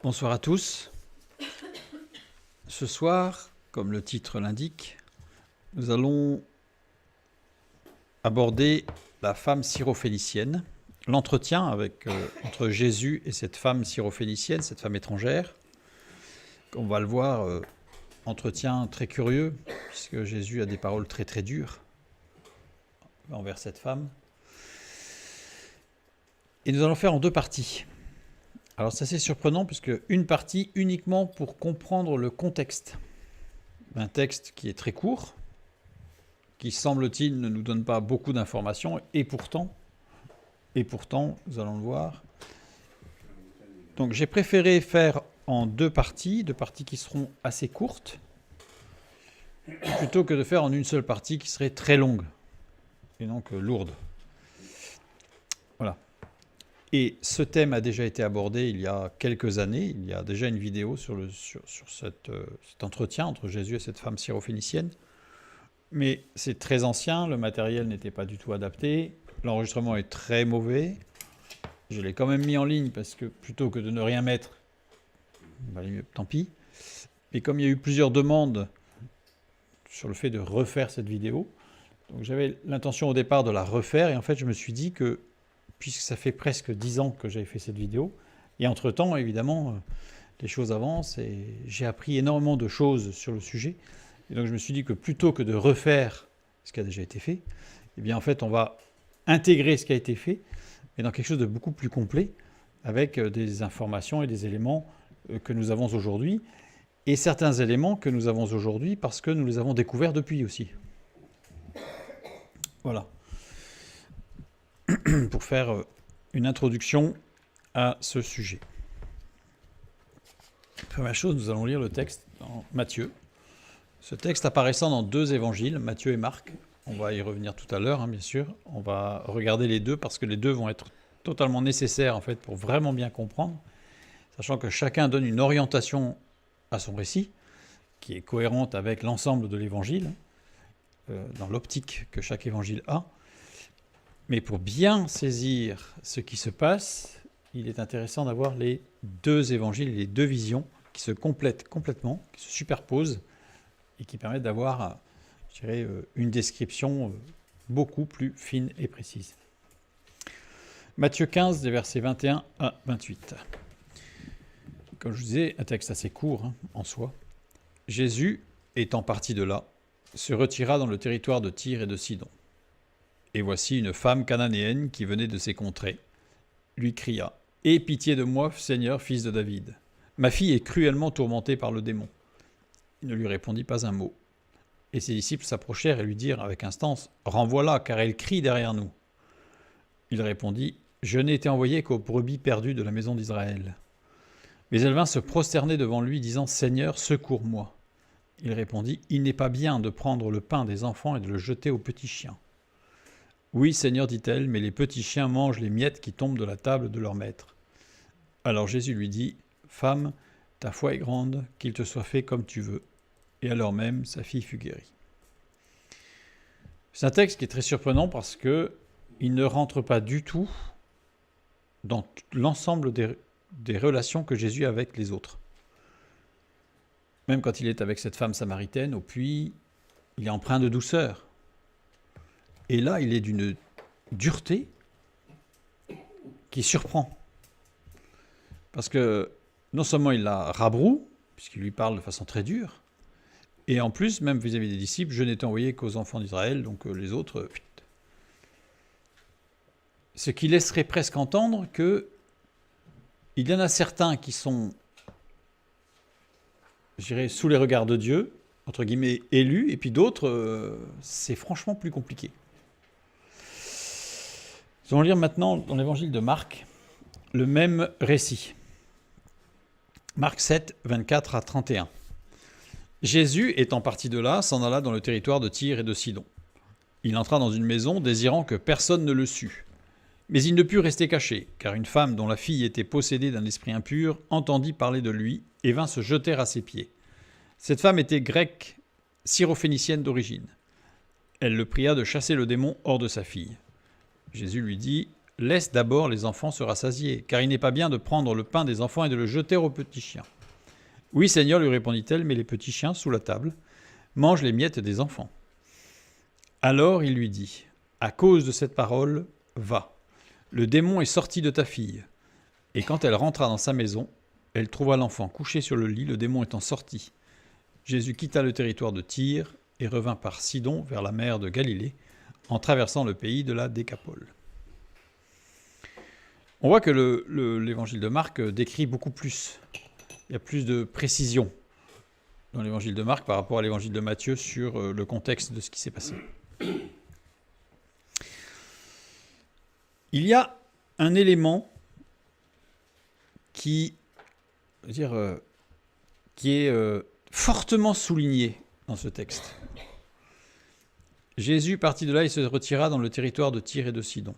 Bonsoir à tous. Ce soir, comme le titre l'indique, nous allons aborder la femme syrophénicienne, l'entretien entre Jésus et cette femme syrophénicienne, cette femme étrangère. On va le voir, entretien très curieux, puisque Jésus a des paroles très très dures envers cette femme. Et nous allons faire en deux parties. Alors c'est assez surprenant puisque une partie uniquement pour comprendre le contexte. Un texte qui est très court, qui semble-t-il ne nous donne pas beaucoup d'informations, et pourtant, nous allons le voir. Donc j'ai préféré faire en deux parties qui seront assez courtes, plutôt que de faire en une seule partie qui serait très longue, et donc lourde. Voilà. Et ce thème a déjà été abordé il y a quelques années. Il y a déjà une vidéo sur cet entretien entre Jésus et cette femme syrophénicienne. Mais c'est très ancien, le matériel n'était pas du tout adapté, l'enregistrement est très mauvais. Je l'ai quand même mis en ligne parce que plutôt que de ne rien mettre, tant pis. Mais comme il y a eu plusieurs demandes sur le fait de refaire cette vidéo, donc j'avais l'intention au départ de la refaire et en fait je me suis dit que puisque ça fait presque 10 ans que j'avais fait cette vidéo. Et entre-temps, évidemment, les choses avancent et j'ai appris énormément de choses sur le sujet. Et donc je me suis dit que plutôt que de refaire ce qui a déjà été fait, eh bien en fait on va intégrer ce qui a été fait, mais dans quelque chose de beaucoup plus complet, avec des informations et des éléments que nous avons aujourd'hui, et certains éléments que nous avons aujourd'hui parce que nous les avons découverts depuis aussi. Voilà. Pour faire une introduction à ce sujet. Première chose, nous allons lire le texte dans Matthieu. Ce texte apparaissant dans deux évangiles, Matthieu et Marc. On va y revenir tout à l'heure, bien sûr. On va regarder les deux parce que les deux vont être totalement nécessaires en fait pour vraiment bien comprendre, sachant que chacun donne une orientation à son récit qui est cohérente avec l'ensemble de l'évangile, dans l'optique que chaque évangile a. Mais pour bien saisir ce qui se passe, il est intéressant d'avoir les deux évangiles, les deux visions qui se complètent complètement, qui se superposent et qui permettent d'avoir, je dirais, une description beaucoup plus fine et précise. Matthieu 15, des versets 21 à 28. Comme je vous disais, un texte assez court en soi. Jésus, étant parti de là, se retira dans le territoire de Tyr et de Sidon. Et voici une femme cananéenne qui venait de ces contrées, lui cria « Aie pitié de moi, Seigneur, fils de David. Ma fille est cruellement tourmentée par le démon. » Il ne lui répondit pas un mot. Et ses disciples s'approchèrent et lui dirent avec instance « Renvoie-la, car elle crie derrière nous. » Il répondit « Je n'ai été envoyé qu'aux brebis perdues de la maison d'Israël. » Mais elle vint se prosterner devant lui, disant « Seigneur, secours-moi. » Il répondit « Il n'est pas bien de prendre le pain des enfants et de le jeter aux petits chiens. » « Oui, Seigneur, dit-elle, mais les petits chiens mangent les miettes qui tombent de la table de leur maître. » Alors Jésus lui dit, « Femme, ta foi est grande, qu'il te soit fait comme tu veux. » Et alors même, sa fille fut guérie. C'est un texte qui est très surprenant parce qu'il ne rentre pas du tout dans l'ensemble des relations que Jésus a avec les autres. Même quand il est avec cette femme samaritaine au puits, il est empreint de douceur. Et là, il est d'une dureté qui surprend. Parce que non seulement il la rabroue, puisqu'il lui parle de façon très dure, et en plus, même vis-à-vis des disciples, je n'étais envoyé qu'aux enfants d'Israël, donc les autres... Ce qui laisserait presque entendre qu'il y en a certains qui sont, je dirais, sous les regards de Dieu, entre guillemets, élus, et puis d'autres, c'est franchement plus compliqué. Nous allons lire maintenant dans l'évangile de Marc le même récit. Marc 7, 24 à 31. Jésus, étant parti de là, s'en alla dans le territoire de Tyr et de Sidon. Il entra dans une maison, désirant que personne ne le sût. Mais il ne put rester caché, car une femme dont la fille était possédée d'un esprit impur entendit parler de lui et vint se jeter à ses pieds. Cette femme était grecque, syrophénicienne d'origine. Elle le pria de chasser le démon hors de sa fille. Jésus lui dit laisse d'abord les enfants se rassasier, car il n'est pas bien de prendre le pain des enfants et de le jeter aux petits chiens. Oui, Seigneur, lui répondit-elle, mais les petits chiens, sous la table, mangent les miettes des enfants. Alors il lui dit, à cause de cette parole, va. Le démon est sorti de ta fille. Et quand elle rentra dans sa maison, elle trouva l'enfant couché sur le lit, le démon étant sorti. Jésus quitta le territoire de Tyr et revint par Sidon vers la mer de Galilée, en traversant le pays de la Décapole. On voit que l'évangile de Marc décrit beaucoup plus. Il y a plus de précision dans l'évangile de Marc par rapport à l'évangile de Matthieu sur le contexte de ce qui s'est passé. Il y a un élément qui est fortement souligné dans ce texte. Jésus partit de là et se retira dans le territoire de Tyr et de Sidon.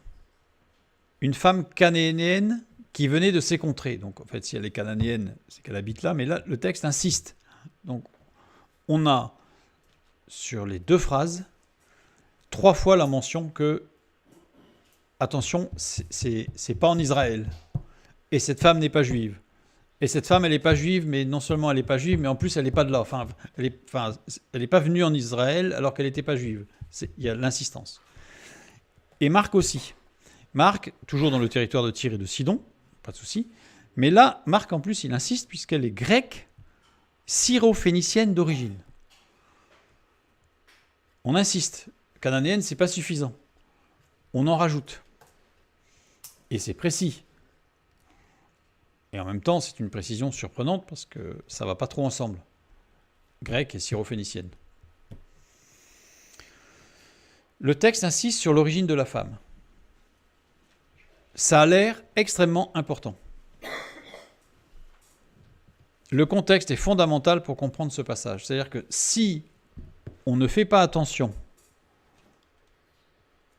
Une femme cananéenne qui venait de ces contrées. Donc en fait, si elle est cananéenne, c'est qu'elle habite là, mais là, le texte insiste. Donc on a, sur les 2 phrases, 3 fois la mention que, attention, c'est pas en Israël. Et cette femme n'est pas juive. Et cette femme, elle n'est pas juive, mais non seulement elle n'est pas juive, mais en plus elle n'est pas de là. Enfin, elle n'est pas venue en Israël alors qu'elle n'était pas juive. Il y a l'insistance. Et Marc aussi. Marc, toujours dans le territoire de Tyr et de Sidon, pas de souci. Mais là, Marc en plus, il insiste puisqu'elle est grecque, syro-phénicienne d'origine. On insiste. Cananéenne, c'est pas suffisant. On en rajoute. Et c'est précis. Et en même temps, c'est une précision surprenante parce que ça ne va pas trop ensemble. Grecque et syro-phénicienne. Le texte insiste sur l'origine de la femme. Ça a l'air extrêmement important. Le contexte est fondamental pour comprendre ce passage. C'est-à-dire que si on ne fait pas attention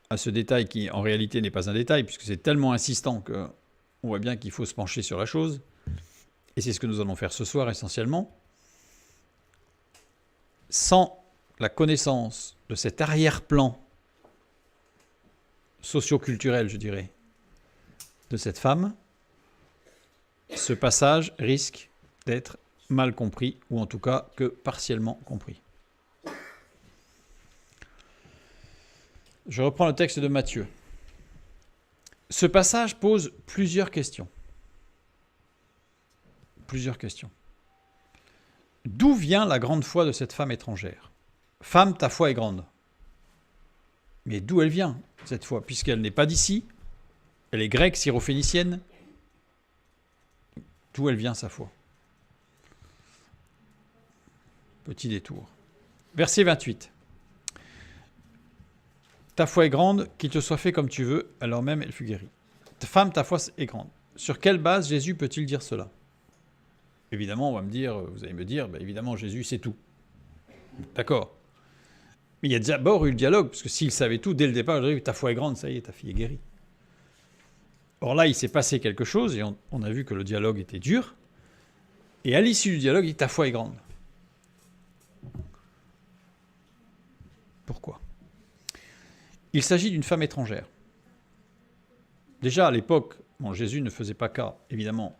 à ce détail qui, en réalité, n'est pas un détail, puisque c'est tellement insistant qu'on voit bien qu'il faut se pencher sur la chose, et c'est ce que nous allons faire ce soir essentiellement, sans la connaissance de cet arrière-plan socio-culturel, je dirais, de cette femme, ce passage risque d'être mal compris, ou en tout cas que partiellement compris. Je reprends le texte de Matthieu. Ce passage pose plusieurs questions. Plusieurs questions. D'où vient la grande foi de cette femme étrangère ? Femme, ta foi est grande. Mais d'où elle vient, cette foi ? Puisqu'elle n'est pas d'ici, elle est grecque, syro-phénicienne. D'où elle vient, sa foi ? Petit détour. Verset 28. Ta foi est grande, qu'il te soit fait comme tu veux, alors même elle fut guérie. Femme, ta foi est grande. Sur quelle base Jésus peut-il dire cela ? Évidemment, vous allez me dire, évidemment, Jésus sait tout. D'accord. Mais il y a d'abord eu le dialogue, parce que s'il savait tout, dès le départ, il aurait dit, ta foi est grande, ça y est, ta fille est guérie. Or là, il s'est passé quelque chose, et on a vu que le dialogue était dur, et à l'issue du dialogue, il dit, ta foi est grande. Pourquoi ? Il s'agit d'une femme étrangère. Déjà, à l'époque, Jésus ne faisait pas cas, évidemment,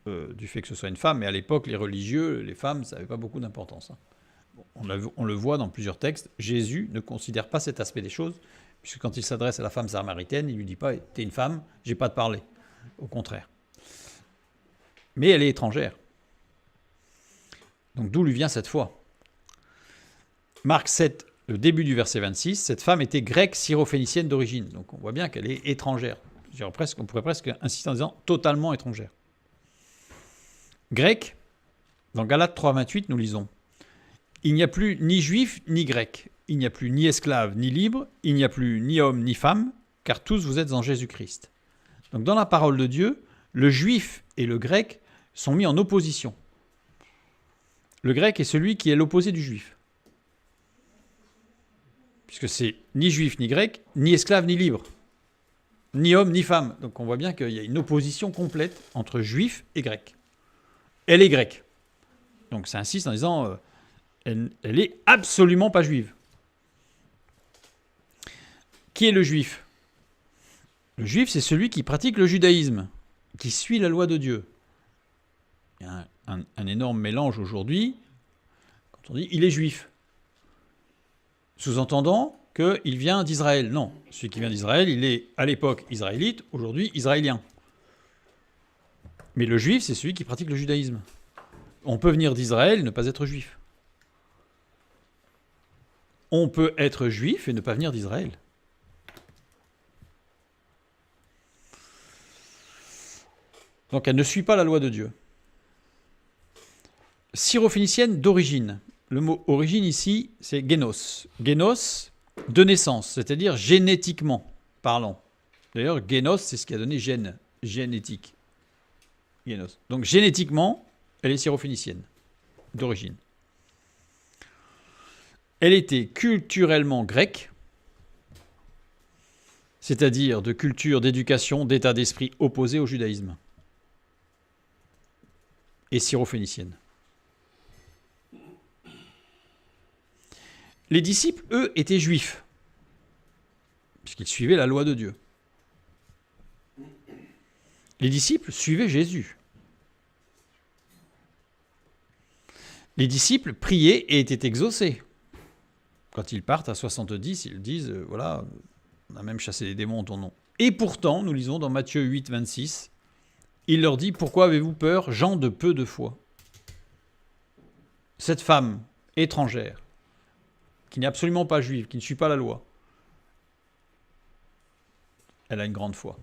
du fait que ce soit une femme, mais à l'époque, les religieux, les femmes, ça n'avait pas beaucoup d'importance. On le voit dans plusieurs textes, Jésus ne considère pas cet aspect des choses, puisque quand il s'adresse à la femme samaritaine, il ne lui dit pas « t'es une femme, j'ai pas à te parler ». Au contraire. Mais elle est étrangère. Donc d'où lui vient cette foi ? Marc 7, le début du verset 26, cette femme était grecque syro-phénicienne d'origine. Donc on voit bien qu'elle est étrangère. On pourrait presque insister en disant totalement étrangère. Grec, dans Galates 3,28, nous lisons « Il n'y a plus ni juif ni grec, il n'y a plus ni esclave ni libre, il n'y a plus ni homme ni femme, car tous vous êtes en Jésus-Christ. » Donc dans la parole de Dieu, le juif et le grec sont mis en opposition. Le grec est celui qui est l'opposé du juif. Puisque c'est ni juif ni grec, ni esclave ni libre, ni homme ni femme. Donc on voit bien qu'il y a une opposition complète entre juif et grec. Elle est grecque. Donc ça insiste en disant elle est absolument pas juive. Qui est le juif ? Le juif, c'est celui qui pratique le judaïsme, qui suit la loi de Dieu. Il y a un énorme mélange aujourd'hui quand on dit il est juif. Sous-entendant qu'il vient d'Israël. Non, celui qui vient d'Israël, il est à l'époque israélite, aujourd'hui israélien. Mais le juif, c'est celui qui pratique le judaïsme. On peut venir d'Israël et ne pas être juif. On peut être juif et ne pas venir d'Israël. Donc elle ne suit pas la loi de Dieu. Syrophénicienne d'origine. Le mot origine ici, c'est génos. Génos, de naissance, c'est-à-dire génétiquement parlant. D'ailleurs, génos, c'est ce qui a donné gène, génétique. Génos. Donc génétiquement, elle est syrophénicienne d'origine. Elle était culturellement grecque, c'est-à-dire de culture, d'éducation, d'état d'esprit opposé au judaïsme. Et syrophénicienne. Les disciples, eux, étaient juifs, puisqu'ils suivaient la loi de Dieu. Les disciples suivaient Jésus. Les disciples priaient et étaient exaucés. Quand ils partent à 70, ils disent, voilà, on a même chassé les démons en ton nom. Et pourtant, nous lisons dans Matthieu 8, 26, il leur dit, pourquoi avez-vous peur, gens de peu de foi? Cette femme étrangère, qui n'est absolument pas juive, qui ne suit pas la loi, elle a une grande foi.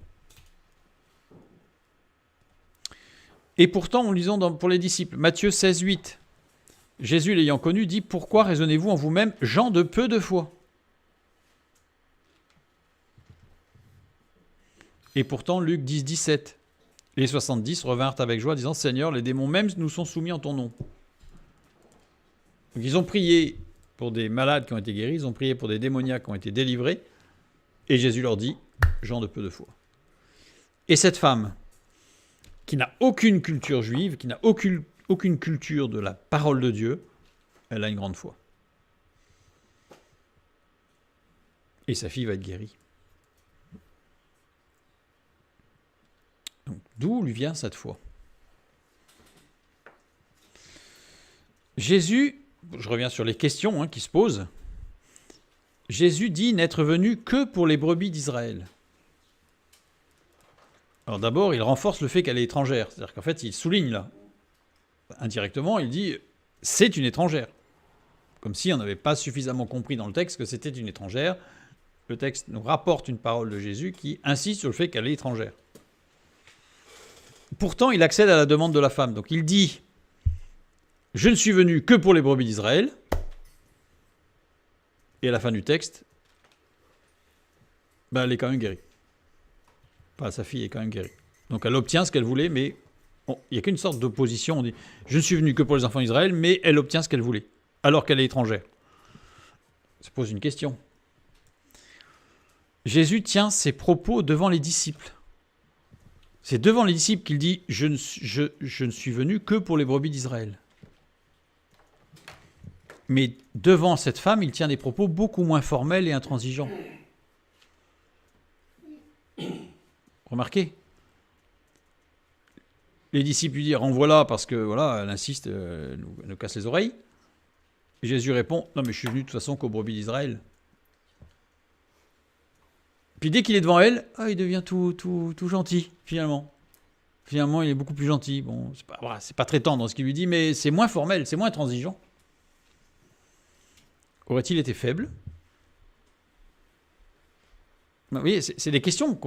Et pourtant, nous lisons pour les disciples, Matthieu 16, 8, Jésus l'ayant connu dit, pourquoi raisonnez-vous en vous-même, gens de peu de foi? Et pourtant, Luc 10, 17, les 70 revinrent avec joie, disant, Seigneur, les démons même nous sont soumis en ton nom. Donc ils ont prié pour des malades qui ont été guéris, ils ont prié pour des démoniaques qui ont été délivrés, et Jésus leur dit, gens de peu de foi. Et cette femme, qui n'a aucune culture juive, qui n'a aucune culture de la parole de Dieu, elle a une grande foi. Et sa fille va être guérie. Donc, d'où lui vient cette foi? Jésus, je reviens sur les questions qui se posent, Jésus dit n'être venu que pour les brebis d'Israël. Alors d'abord, il renforce le fait qu'elle est étrangère. C'est-à-dire qu'en fait, il souligne là, indirectement, il dit c'est une étrangère. Comme si on n'avait pas suffisamment compris dans le texte que c'était une étrangère. Le texte nous rapporte une parole de Jésus qui insiste sur le fait qu'elle est étrangère. Pourtant, il accède à la demande de la femme. Donc il dit je ne suis venu que pour les brebis d'Israël. Et à la fin du texte, elle est quand même guérie. Sa fille est quand même guérie. Donc elle obtient ce qu'elle voulait, mais il n'y a qu'une sorte d'opposition. On dit je ne suis venu que pour les enfants d'Israël, mais elle obtient ce qu'elle voulait, alors qu'elle est étrangère. Ça pose une question. Jésus tient ses propos devant les disciples. C'est devant les disciples qu'il dit je ne suis venu que pour les brebis d'Israël. Mais devant cette femme, il tient des propos beaucoup moins formels et intransigeants. Remarquez. Les disciples lui disent renvoie-la parce que voilà, elle insiste, elle nous casse les oreilles. Et Jésus répond non mais je suis venu de toute façon qu'aux brebis d'Israël. Puis dès qu'il est devant elle, il devient tout gentil finalement. Finalement, il est beaucoup plus gentil. Bon, c'est pas très tendre ce qu'il lui dit, mais c'est moins formel, c'est moins intransigeant. Aurait-il été faible? Vous voyez, c'est des questions,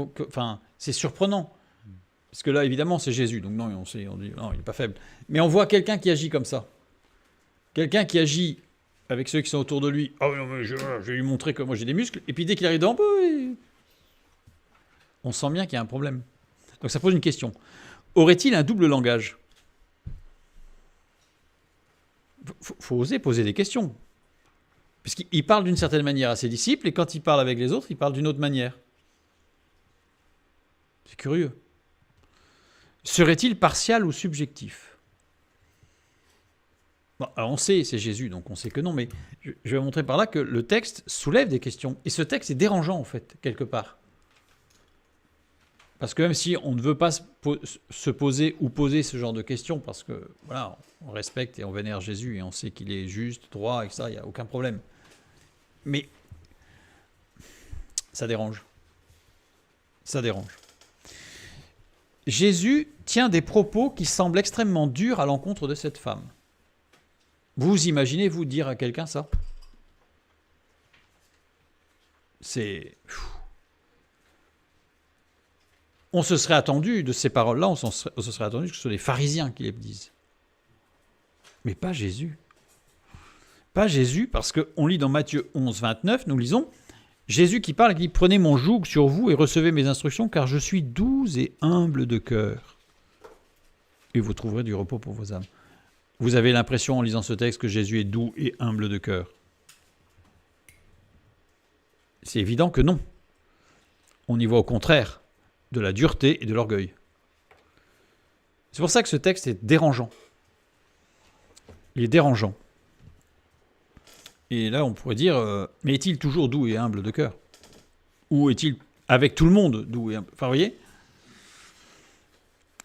c'est surprenant. Parce que là, évidemment, c'est Jésus, donc non, on dit non, il n'est pas faible. Mais on voit quelqu'un qui agit comme ça. Quelqu'un qui agit avec ceux qui sont autour de lui. Non, mais je vais lui montrer que moi j'ai des muscles. Et puis dès qu'il arrive devant, on sent bien qu'il y a un problème. Donc ça pose une question. Aurait-il un double langage? Faut oser poser des questions. Parce qu'il parle d'une certaine manière à ses disciples, et quand il parle avec les autres, il parle d'une autre manière. C'est curieux. Serait-il partial ou subjectif? Alors on sait, c'est Jésus, donc on sait que non, mais je vais montrer par là que le texte soulève des questions. Et ce texte est dérangeant, en fait, quelque part. Parce que même si on ne veut pas se poser ou poser ce genre de questions, parce que voilà, on respecte et on vénère Jésus et on sait qu'il est juste, droit, et ça, il n'y a aucun problème. Mais ça dérange. Ça dérange. Jésus tient des propos qui semblent extrêmement durs à l'encontre de cette femme. Vous imaginez, vous, dire à quelqu'un ça? C'est... On se serait attendu de ces paroles-là, on se serait attendu que ce soit les pharisiens qui les disent. Mais pas Jésus. Pas Jésus, parce qu'on lit dans Matthieu 11, 29, nous lisons Jésus qui parle et qui dit « Prenez mon joug sur vous et recevez mes instructions, car je suis doux et humble de cœur. Et vous trouverez du repos pour vos âmes. » Vous avez l'impression en lisant ce texte que Jésus est doux et humble de cœur? C'est évident que non. On y voit au contraire de la dureté et de l'orgueil. C'est pour ça que ce texte est dérangeant. Il est dérangeant. Et là, on pourrait dire, mais est-il toujours doux et humble de cœur? Ou est-il avec tout le monde doux et humble? Enfin, vous voyez?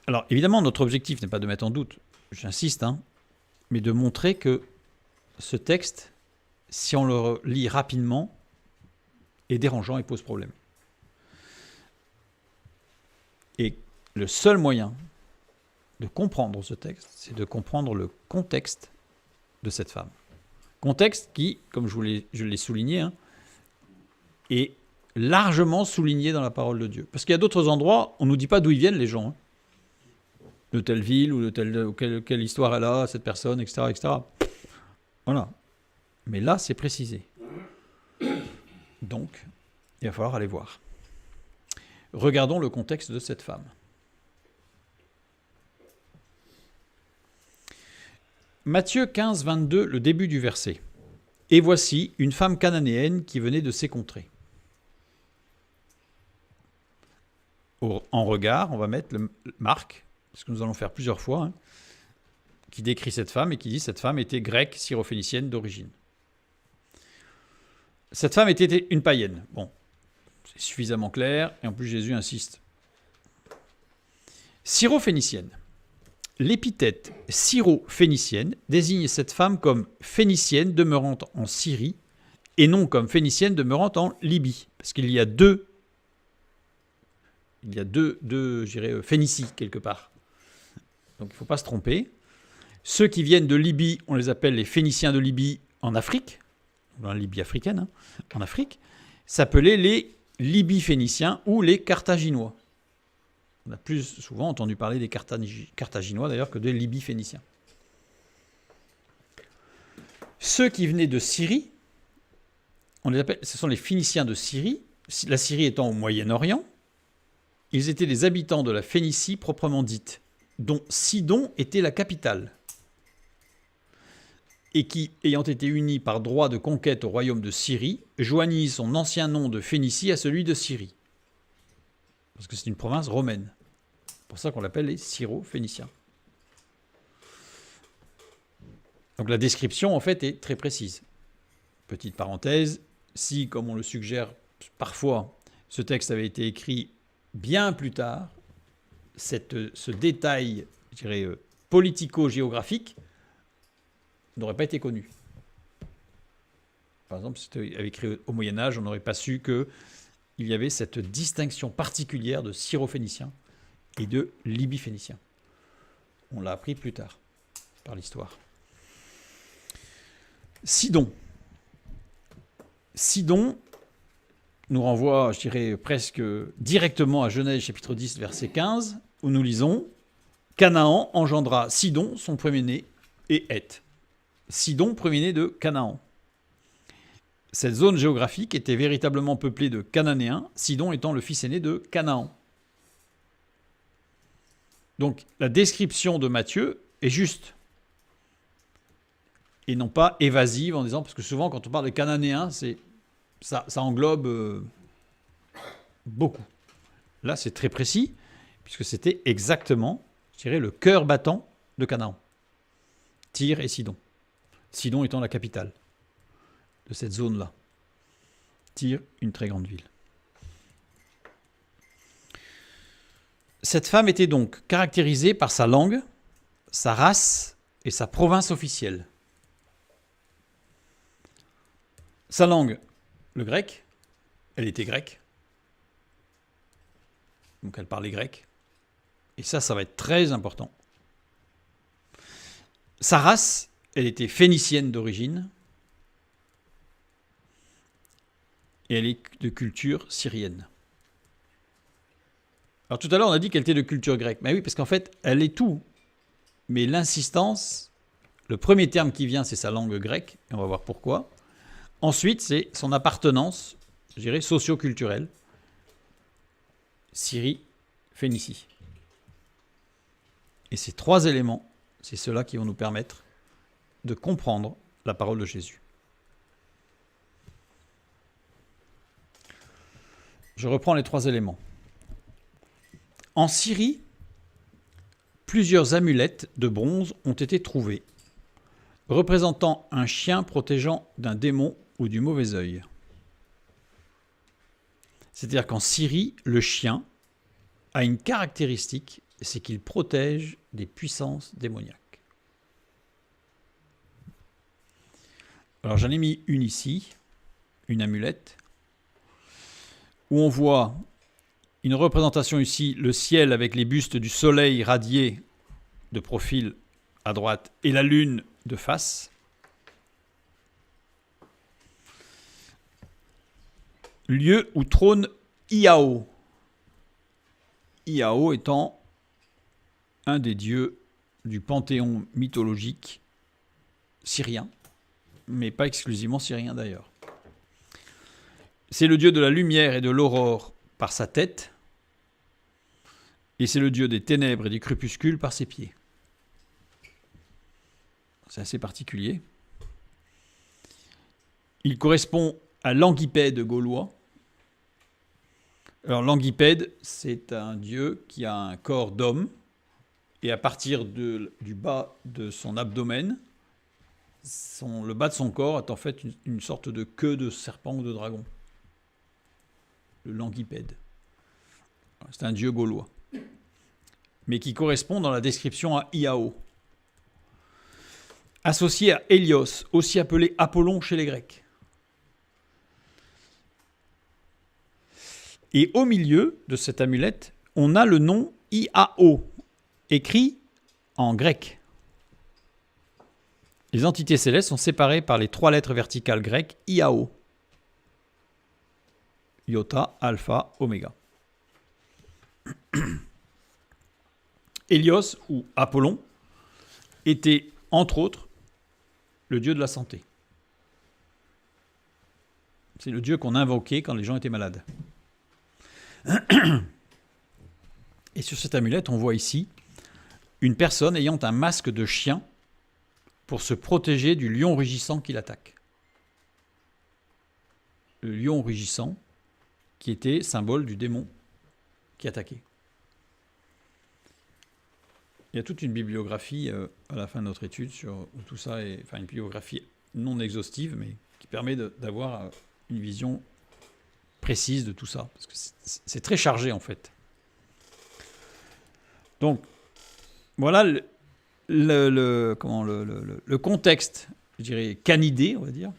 Alors, évidemment, notre objectif n'est pas de mettre en doute, j'insiste, mais de montrer que ce texte, si on le lit rapidement, est dérangeant et pose problème. Et le seul moyen de comprendre ce texte, c'est de comprendre le contexte de cette femme. Contexte qui, comme je l'ai souligné, est largement souligné dans la parole de Dieu. Parce qu'il y a d'autres endroits, on ne nous dit pas d'où ils viennent les gens. De telle ville ou quelle histoire elle a, cette personne, etc., etc. Voilà. Mais là, c'est précisé. Donc, il va falloir aller voir. Regardons le contexte de cette femme. Matthieu 15, 22, le début du verset. « Et voici une femme cananéenne qui venait de ces contrées. » En regard, on va mettre le Marc, ce que nous allons faire plusieurs fois, qui décrit cette femme et qui dit que cette femme était grecque, syrophénicienne d'origine. Cette femme était une païenne. Bon, c'est suffisamment clair, et en plus Jésus insiste. Syrophénicienne. L'épithète syrophénicienne désigne cette femme comme phénicienne demeurant en Syrie et non comme phénicienne demeurant en Libye. Parce qu'il y a deux je dirais, Phénicie quelque part. Donc il ne faut pas se tromper. Ceux qui viennent de Libye, on les appelle les Phéniciens de Libye en Afrique, dans la Libye africaine, en Afrique, s'appelaient les Libye-Phéniciens ou les Carthaginois. On a plus souvent entendu parler des Carthaginois d'ailleurs que des Libye-Phéniciens. Ceux qui venaient de Syrie, on les appelle, ce sont les Phéniciens de Syrie, la Syrie étant au Moyen-Orient. Ils étaient des habitants de la Phénicie proprement dite, dont Sidon était la capitale, et qui, ayant été unis par droit de conquête au royaume de Syrie, joignit son ancien nom de Phénicie à celui de Syrie. Parce que c'est une province romaine. C'est pour ça qu'on l'appelle les Syro-Phéniciens. Donc la description, en fait, est très précise. Petite parenthèse, si, comme on le suggère parfois, ce texte avait été écrit bien plus tard, ce détail, je dirais, politico-géographique n'aurait pas été connu. Par exemple, si c'était écrit au Moyen-Âge, on n'aurait pas su qu'il y avait cette distinction particulière de Syro-Phéniciens et de Libye-Phéniciens. On l'a appris plus tard, par l'histoire. Sidon. Sidon nous renvoie, je dirais, presque directement à Genèse chapitre 10, verset 15, où nous lisons « Canaan engendra Sidon, son premier-né, et Heth. » Sidon, premier-né de Canaan. Cette zone géographique était véritablement peuplée de Cananéens, Sidon étant le fils aîné de Canaan. Donc la description de Matthieu est juste et non pas évasive en disant, parce que souvent quand on parle de Cananéens, ça englobe beaucoup. Là c'est très précis, puisque c'était exactement, je dirais, le cœur battant de Canaan. Tyr et Sidon. Sidon étant la capitale de cette zone-là. Tyr, une très grande ville. Cette femme était donc caractérisée par sa langue, sa race et sa province officielle. Sa langue, le grec, elle était grecque. Donc elle parlait grec. Et ça va être très important. Sa race, elle était phénicienne d'origine. Et elle est de culture syrienne. Alors tout à l'heure, on a dit qu'elle était de culture grecque. Mais oui, parce qu'en fait, elle est tout. Mais l'insistance, le premier terme qui vient, c'est sa langue grecque. Et on va voir pourquoi. Ensuite, c'est son appartenance, je dirais, socio-culturelle. Syrie, Phénicie. Et ces trois éléments, c'est ceux-là qui vont nous permettre de comprendre la parole de Jésus. Je reprends les trois éléments. En Syrie, plusieurs amulettes de bronze ont été trouvées, représentant un chien protégeant d'un démon ou du mauvais œil. C'est-à-dire qu'en Syrie, le chien a une caractéristique, c'est qu'il protège des puissances démoniaques. Alors j'en ai mis une ici, une amulette, où on voit une représentation ici, le ciel avec les bustes du soleil radié de profil à droite et la lune de face. Lieu où trône Iao. Iao étant un des dieux du panthéon mythologique syrien, mais pas exclusivement syrien d'ailleurs. C'est le dieu de la lumière et de l'aurore par sa tête, et c'est le dieu des ténèbres et du crépuscule par ses pieds. C'est assez particulier. Il correspond à l'Anguipède gaulois. Alors l'Anguipède, c'est un dieu qui a un corps d'homme, et à partir du bas de son abdomen, le bas de son corps est en fait une sorte de queue de serpent ou de dragon. Le Languipède. C'est un dieu gaulois, mais qui correspond dans la description à Iao. Associé à Hélios, aussi appelé Apollon chez les Grecs. Et au milieu de cette amulette, on a le nom Iao, écrit en grec. Les entités célestes sont séparées par les trois lettres verticales grecques Iao. Iota, alpha, oméga. Hélios, ou Apollon, était, entre autres, le dieu de la santé. C'est le dieu qu'on invoquait quand les gens étaient malades. Et sur cette amulette, on voit ici une personne ayant un masque de chien pour se protéger du lion rugissant qui l'attaque. Le lion rugissant qui était symbole du démon qui attaquait. Il y a toute une bibliographie à la fin de notre étude sur où tout ça est, enfin une bibliographie non exhaustive, mais qui permet d'avoir une vision précise de tout ça, parce que c'est très chargé en fait. Donc voilà le contexte, je dirais canidé, on va dire,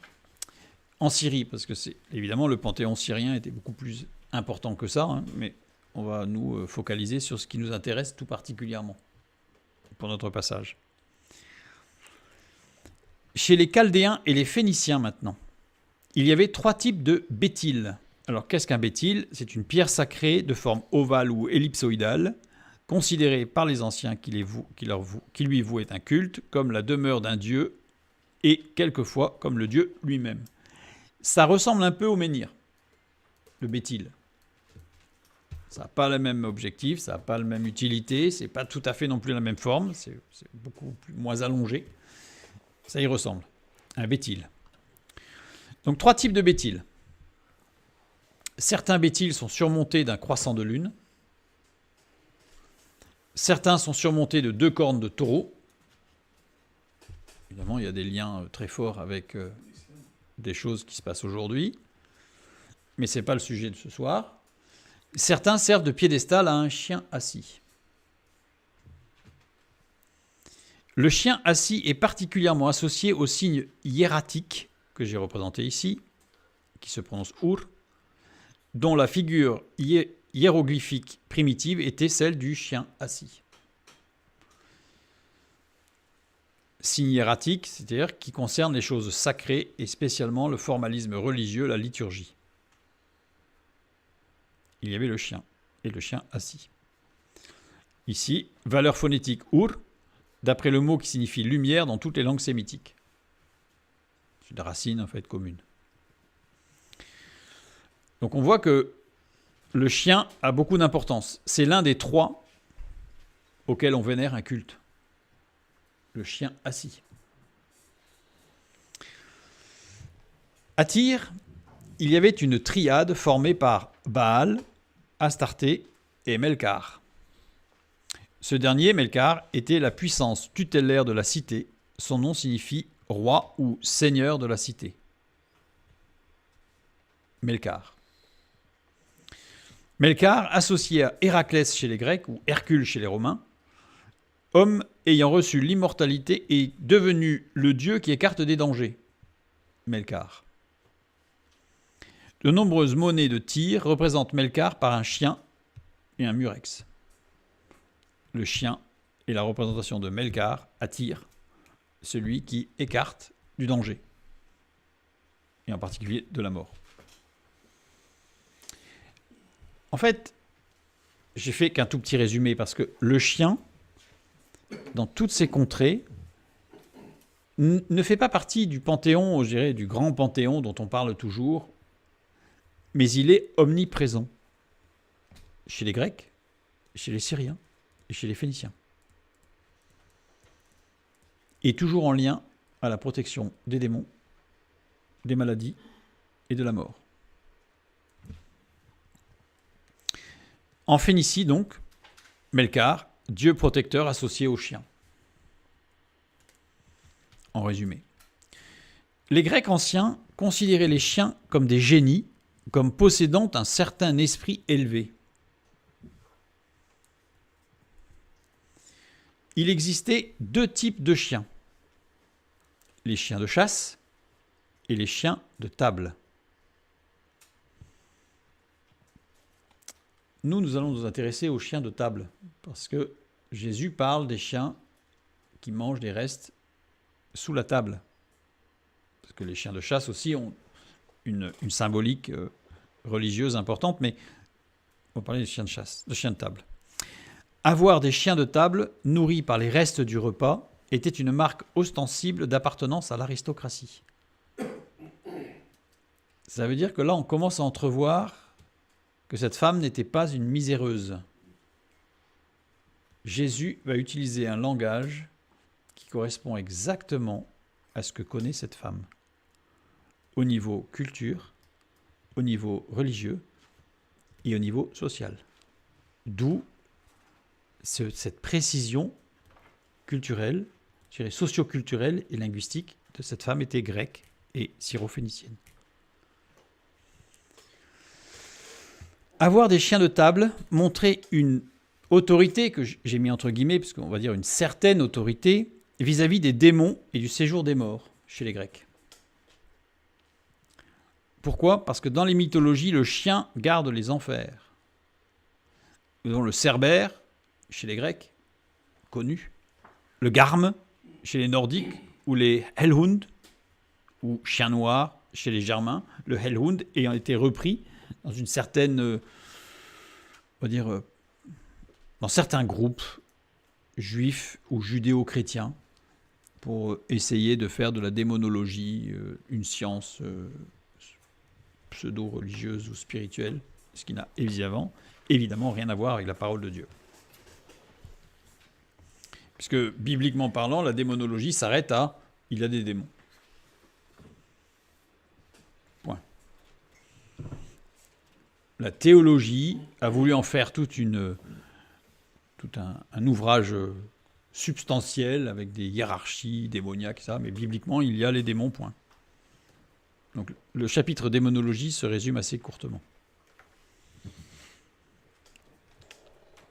en Syrie, parce que c'est évidemment le panthéon syrien était beaucoup plus important que ça, hein, mais on va nous focaliser sur ce qui nous intéresse tout particulièrement pour notre passage. Chez les Chaldéens et les Phéniciens maintenant, il y avait trois types de béthyl. Alors qu'est-ce qu'un béthyl ? C'est une pierre sacrée de forme ovale ou ellipsoïdale, considérée par les anciens qui lui vouaient un culte comme la demeure d'un dieu et quelquefois comme le dieu lui-même. Ça ressemble un peu au menhir, le béthyl. Ça n'a pas le même objectif, ça n'a pas la même utilité, c'est pas tout à fait non plus la même forme, c'est beaucoup moins allongé. Ça y ressemble, un béthyl. Donc trois types de béthyl. Certains béthyls sont surmontés d'un croissant de lune. Certains sont surmontés de 2 cornes de taureau. Évidemment, il y a des liens très forts avec des choses qui se passent aujourd'hui. Mais ce n'est pas le sujet de ce soir. Certains servent de piédestal à un chien assis. Le chien assis est particulièrement associé au signe hiératique que j'ai représenté ici, qui se prononce Ur, dont la figure hiéroglyphique primitive était celle du chien assis. Signe hiératique, c'est-à-dire qui concerne les choses sacrées et spécialement le formalisme religieux, la liturgie. Il y avait le chien et le chien assis. Ici, valeur phonétique Ur, d'après le mot qui signifie lumière dans toutes les langues sémitiques. C'est une racine en fait commune. Donc on voit que le chien a beaucoup d'importance. C'est l'un des trois auxquels on vénère un culte. Le chien assis. À Tyr, il y avait une triade formée par Baal, Astarté et Melkar. Ce dernier, Melkar, était la puissance tutélaire de la cité. Son nom signifie roi ou seigneur de la cité. Melkar. Melkar, associé à Héraclès chez les Grecs ou Hercule chez les Romains, homme ayant reçu l'immortalité est devenu le dieu qui écarte des dangers. Melkar. De nombreuses monnaies de Tyr représentent Melkar par un chien et un murex. Le chien est la représentation de Melkar à Tyr, celui qui écarte du danger, et en particulier de la mort. En fait, j'ai fait qu'un tout petit résumé parce que le chien, dans toutes ces contrées, ne fait pas partie du panthéon, je dirais, du grand panthéon dont on parle toujours, mais il est omniprésent chez les Grecs, chez les Syriens et chez les Phéniciens. Et toujours en lien à la protection des démons, des maladies et de la mort. En Phénicie, donc, Melkar, dieu protecteur associé aux chiens. En résumé. Les Grecs anciens considéraient les chiens comme des génies, comme possédant un certain esprit élevé. Il existait deux types de chiens. Les chiens de chasse et les chiens de table. Nous allons nous intéresser aux chiens de table, parce que Jésus parle des chiens qui mangent des restes sous la table. Parce que les chiens de chasse aussi ont une symbolique religieuse importante, mais on va parler des chiens de chasse, de chiens de table. Avoir des chiens de table nourris par les restes du repas était une marque ostensible d'appartenance à l'aristocratie. Ça veut dire que là, on commence à entrevoir que cette femme n'était pas une miséreuse. Jésus va utiliser un langage qui correspond exactement à ce que connaît cette femme, au niveau culture, au niveau religieux et au niveau social. D'où cette précision culturelle, je dirais socio-culturelle et linguistique de cette femme était grecque et syro-phénicienne. Avoir des chiens de table montrait une autorité, que j'ai mis entre guillemets, parce qu'on va dire une certaine autorité, vis-à-vis des démons et du séjour des morts chez les Grecs. Pourquoi ? Parce que dans les mythologies, le chien garde les enfers. Nous avons le cerbère chez les Grecs, connu, le garme chez les Nordiques, ou les hellhund, ou chien noir chez les Germains, le hellhund ayant été repris dans une certaine, on va dire, dans certains groupes juifs ou judéo-chrétiens pour essayer de faire de la démonologie une science pseudo-religieuse ou spirituelle, ce qui n'a évidemment rien à voir avec la parole de Dieu. Puisque, bibliquement parlant, la démonologie s'arrête à « il y a des démons ». Point. La théologie a voulu en faire tout un ouvrage substantiel avec des hiérarchies démoniaques, ça, mais bibliquement, il y a les démons, point. Donc le chapitre démonologie se résume assez courtement.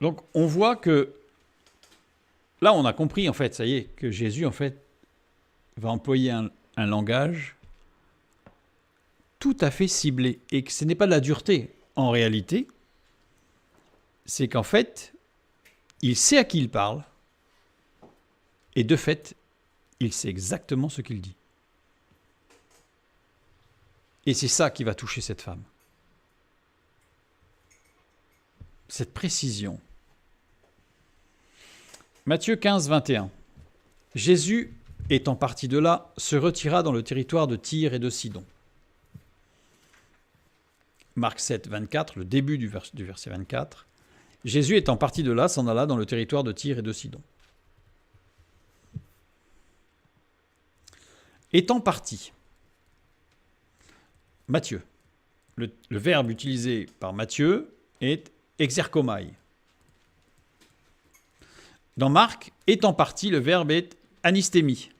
Donc on voit que là on a compris en fait, ça y est, que Jésus en fait va employer un langage tout à fait ciblé et que ce n'est pas de la dureté. En réalité, c'est qu'en fait, il sait à qui il parle et de fait, il sait exactement ce qu'il dit. Et c'est ça qui va toucher cette femme. Cette précision. Matthieu 15, 21. Jésus, étant parti de là, se retira dans le territoire de Tyr et de Sidon. Marc 7, 24, le début du verset 24. Jésus étant parti de là, s'en alla dans le territoire de Tyr et de Sidon. Étant parti. Matthieu. Le verbe utilisé par Matthieu est exerkomai. Dans Marc, étant parti, le verbe est anistémi.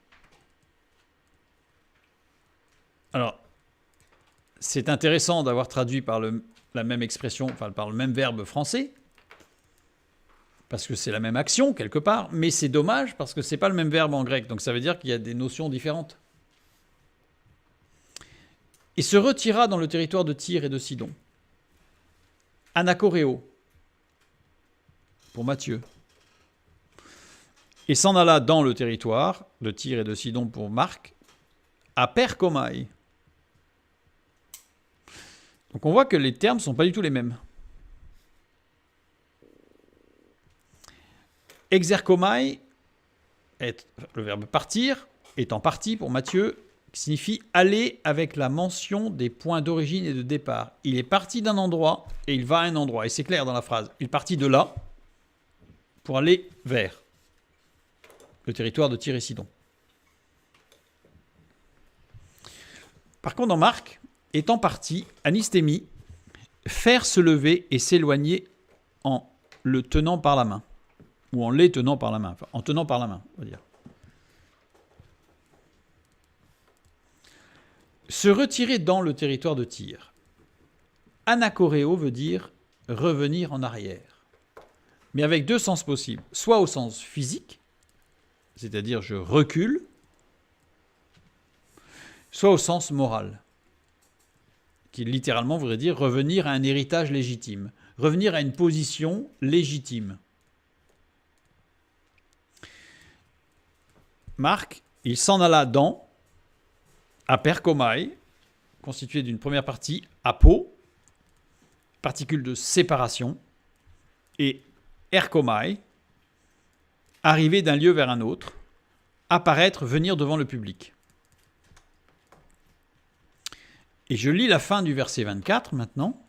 Alors, c'est intéressant d'avoir traduit par la même expression, enfin par le même verbe français, parce que c'est la même action quelque part, mais c'est dommage parce que c'est pas le même verbe en grec, donc ça veut dire qu'il y a des notions différentes. Il se retira dans le territoire de Tyr et de Sidon. Anakoréo, pour Matthieu. Et s'en alla dans le territoire de Tyr et de Sidon pour Marc, à Perkomai. Donc on voit que les termes ne sont pas du tout les mêmes. Exerkomai, le verbe partir, étant parti pour Matthieu, signifie aller avec la mention des points d'origine et de départ. Il est parti d'un endroit et il va à un endroit. Et c'est clair dans la phrase. Il est parti de là pour aller vers le territoire de Tyr et Sidon. Par contre, dans Marc, étant parti, anistémi, faire se lever et s'éloigner en le tenant par la main. Ou en les tenant par la main. Enfin, en tenant par la main, on va dire. Se retirer dans le territoire de Tyr. Anakoréo veut dire revenir en arrière. Mais avec deux sens possibles. Soit au sens physique, c'est-à-dire je recule, soit au sens moral, qui littéralement voudrait dire revenir à un héritage légitime, revenir à une position légitime. Marc, il s'en alla dans, à Perkomai, constitué d'une première partie, apo, particule de séparation, et erkomai, arriver d'un lieu vers un autre, apparaître, venir devant le public. Et je lis la fin du verset 24 maintenant,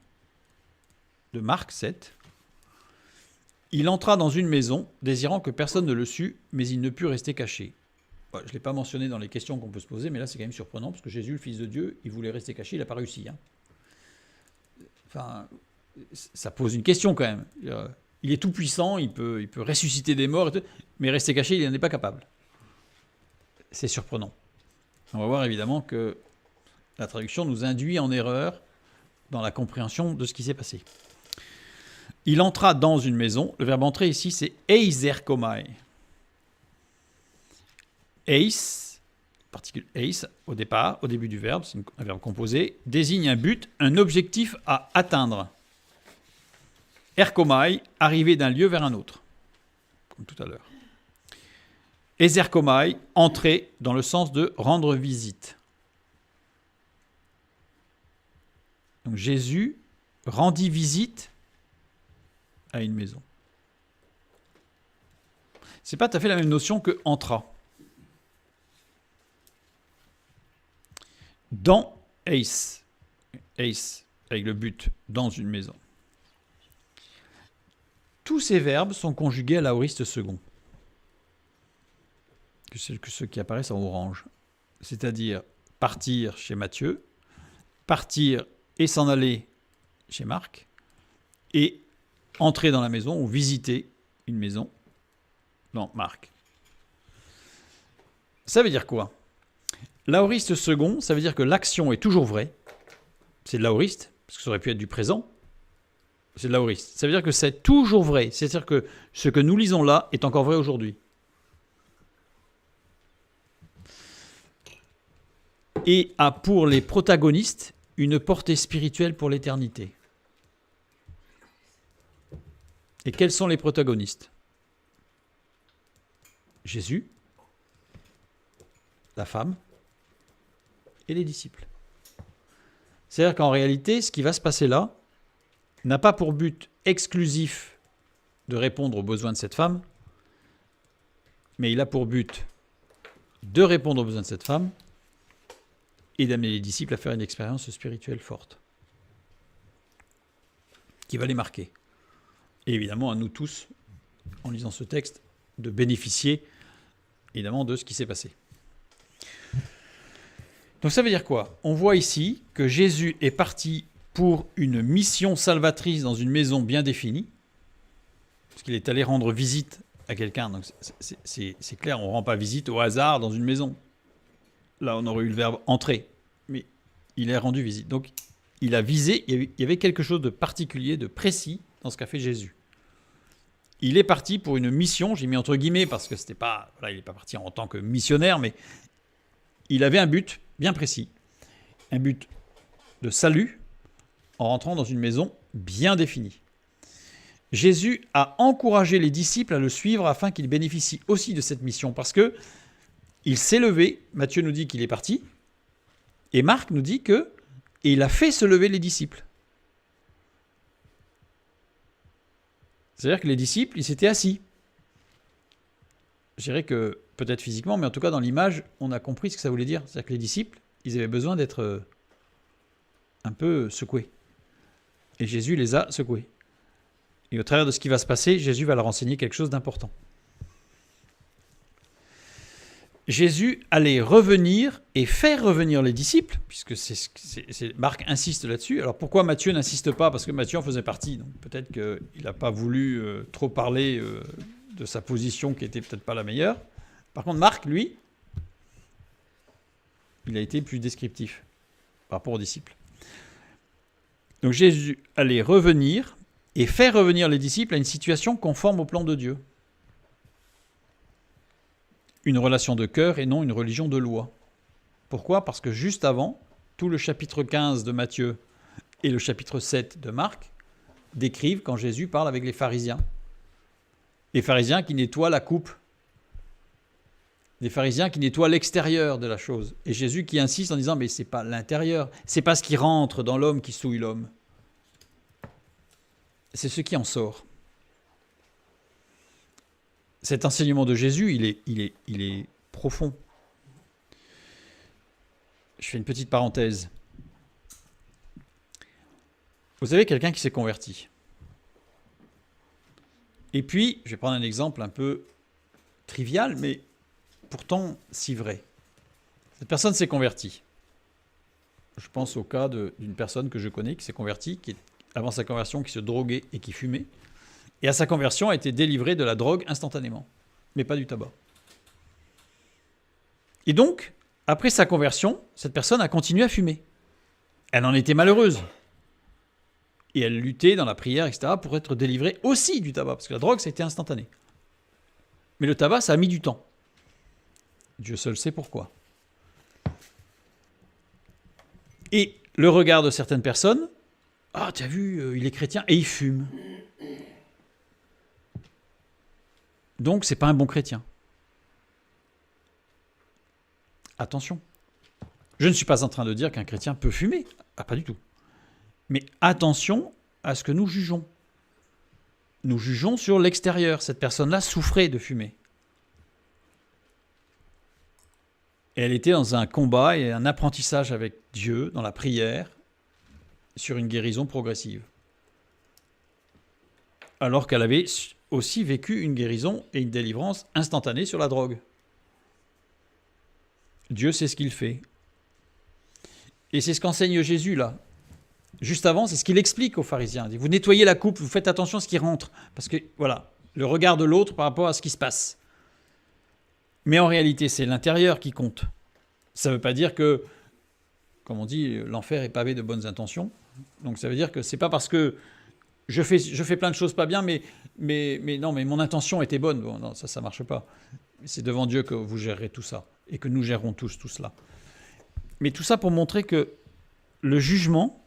de Marc 7. Il entra dans une maison, désirant que personne ne le sût, mais il ne put rester caché. Je ne l'ai pas mentionné dans les questions qu'on peut se poser, mais là c'est quand même surprenant, parce que Jésus, le Fils de Dieu, il voulait rester caché, il n'a pas réussi. Enfin, ça pose une question quand même. Il est tout puissant, il peut ressusciter des morts, mais rester caché, il n'en est pas capable. C'est surprenant. On va voir évidemment que la traduction nous induit en erreur dans la compréhension de ce qui s'est passé. Il entra dans une maison. Le verbe entrer ici, c'est eizerkomai. Eis, particule eis, au départ, au début du verbe, c'est un verbe composé, désigne un but, un objectif à atteindre. Erkomai, arriver d'un lieu vers un autre, comme tout à l'heure. Ezerkomai, entrer dans le sens de rendre visite. Donc Jésus rendit visite à une maison. C'est pas tout à fait la même notion que entra. Dans eis, avec le but, dans une maison. Tous ces verbes sont conjugués à l'aoriste second, que ceux qui apparaissent en orange. C'est-à-dire partir chez Matthieu, partir et s'en aller chez Marc, et entrer dans la maison ou visiter une maison dans Marc. Ça veut dire quoi ? L'aoriste second, ça veut dire que l'action est toujours vraie. C'est de l'aoriste, parce que ça aurait pu être du présent. C'est de l'aoriste. Ça veut dire que c'est toujours vrai. C'est-à-dire que ce que nous lisons là est encore vrai aujourd'hui. Et a pour les protagonistes une portée spirituelle pour l'éternité. Et quels sont les protagonistes? Jésus, la femme et les disciples. C'est-à-dire qu'en réalité, ce qui va se passer là n'a pas pour but exclusif de répondre aux besoins de cette femme, mais il a pour but de répondre aux besoins de cette femme et d'amener les disciples à faire une expérience spirituelle forte qui va les marquer. Et évidemment, à nous tous, en lisant ce texte, de bénéficier évidemment de ce qui s'est passé. Donc ça veut dire quoi? On voit ici que Jésus est parti pour une mission salvatrice dans une maison bien définie, parce qu'il est allé rendre visite à quelqu'un. Donc c'est clair, on ne rend pas visite au hasard dans une maison. Là, on aurait eu le verbe entrer, mais il est rendu visite. Donc il a visé, il y avait quelque chose de particulier, de précis dans ce qu'a fait Jésus. Il est parti pour une mission, j'ai mis entre guillemets parce que c'était pas, voilà, il n'est pas parti en tant que missionnaire, mais il avait un but bien précis, un but de salut en rentrant dans une maison bien définie. Jésus a encouragé les disciples à le suivre afin qu'ils bénéficient aussi de cette mission parce que il s'est levé, Matthieu nous dit qu'il est parti, et Marc nous dit qu'il a fait se lever les disciples. C'est-à-dire que les disciples, ils s'étaient assis. Je dirais que, peut-être physiquement, mais en tout cas dans l'image, on a compris ce que ça voulait dire. C'est-à-dire que les disciples, ils avaient besoin d'être un peu secoués. Et Jésus les a secoués. Et au travers de ce qui va se passer, Jésus va leur enseigner quelque chose d'important. Jésus allait revenir et faire revenir les disciples, puisque Marc insiste là-dessus. Alors pourquoi Matthieu n'insiste pas? Parce que Matthieu en faisait partie. Donc peut-être qu'il n'a pas voulu trop parler de sa position qui n'était peut-être pas la meilleure. Par contre, Marc, lui, il a été plus descriptif par rapport aux disciples. Donc Jésus allait revenir et faire revenir les disciples à une situation conforme au plan de Dieu. Une relation de cœur et non une religion de loi. Pourquoi? Parce que juste avant, tout le chapitre 15 de Matthieu et le chapitre 7 de Marc décrivent quand Jésus parle avec les pharisiens. Les pharisiens qui nettoient la coupe. Les pharisiens qui nettoient l'extérieur de la chose. Et Jésus qui insiste en disant, mais ce n'est pas l'intérieur, ce n'est pas ce qui rentre dans l'homme qui souille l'homme. C'est ce qui en sort. Cet enseignement de Jésus, il est profond. Je fais une petite parenthèse. Vous avez quelqu'un qui s'est converti. Et puis, je vais prendre un exemple un peu trivial, mais pourtant si vrai. Cette personne s'est convertie. Je pense au cas d'une personne que je connais qui s'est convertie, qui, avant sa conversion, qui se droguait et qui fumait. Et à sa conversion, a été délivrée de la drogue instantanément, mais pas du tabac. Et donc, après sa conversion, cette personne a continué à fumer. Elle en était malheureuse. Et elle luttait dans la prière, etc., pour être délivrée aussi du tabac, parce que la drogue, ça a été instantané. Mais le tabac, ça a mis du temps. Dieu seul sait pourquoi. Et le regard de certaines personnes, « Ah, tu as vu, il est chrétien et il fume. » Donc, ce n'est pas un bon chrétien. Attention. Je ne suis pas en train de dire qu'un chrétien peut fumer. Ah, pas du tout. Mais attention à ce que nous jugeons. Nous jugeons sur l'extérieur. Cette personne-là souffrait de fumer. Et elle était dans un combat et un apprentissage avec Dieu, dans la prière, sur une guérison progressive. Alors qu'elle avait aussi vécu une guérison et une délivrance instantanée sur la drogue. Dieu sait ce qu'il fait. Et c'est ce qu'enseigne Jésus là. Juste avant, c'est ce qu'il explique aux pharisiens. Il dit, vous nettoyez la coupe, vous faites attention à ce qui rentre. Parce que, voilà, le regard de l'autre par rapport à ce qui se passe. Mais en réalité, c'est l'intérieur qui compte. Ça ne veut pas dire que, comme on dit, l'enfer est pavé de bonnes intentions. Donc ça veut dire que c'est pas parce que je fais plein de choses pas bien, mais non, mais mon intention était bonne. Bon, non, ça marche pas. C'est devant Dieu que vous gérerez tout ça et que nous gérerons tous tout cela. Mais tout ça pour montrer que le jugement,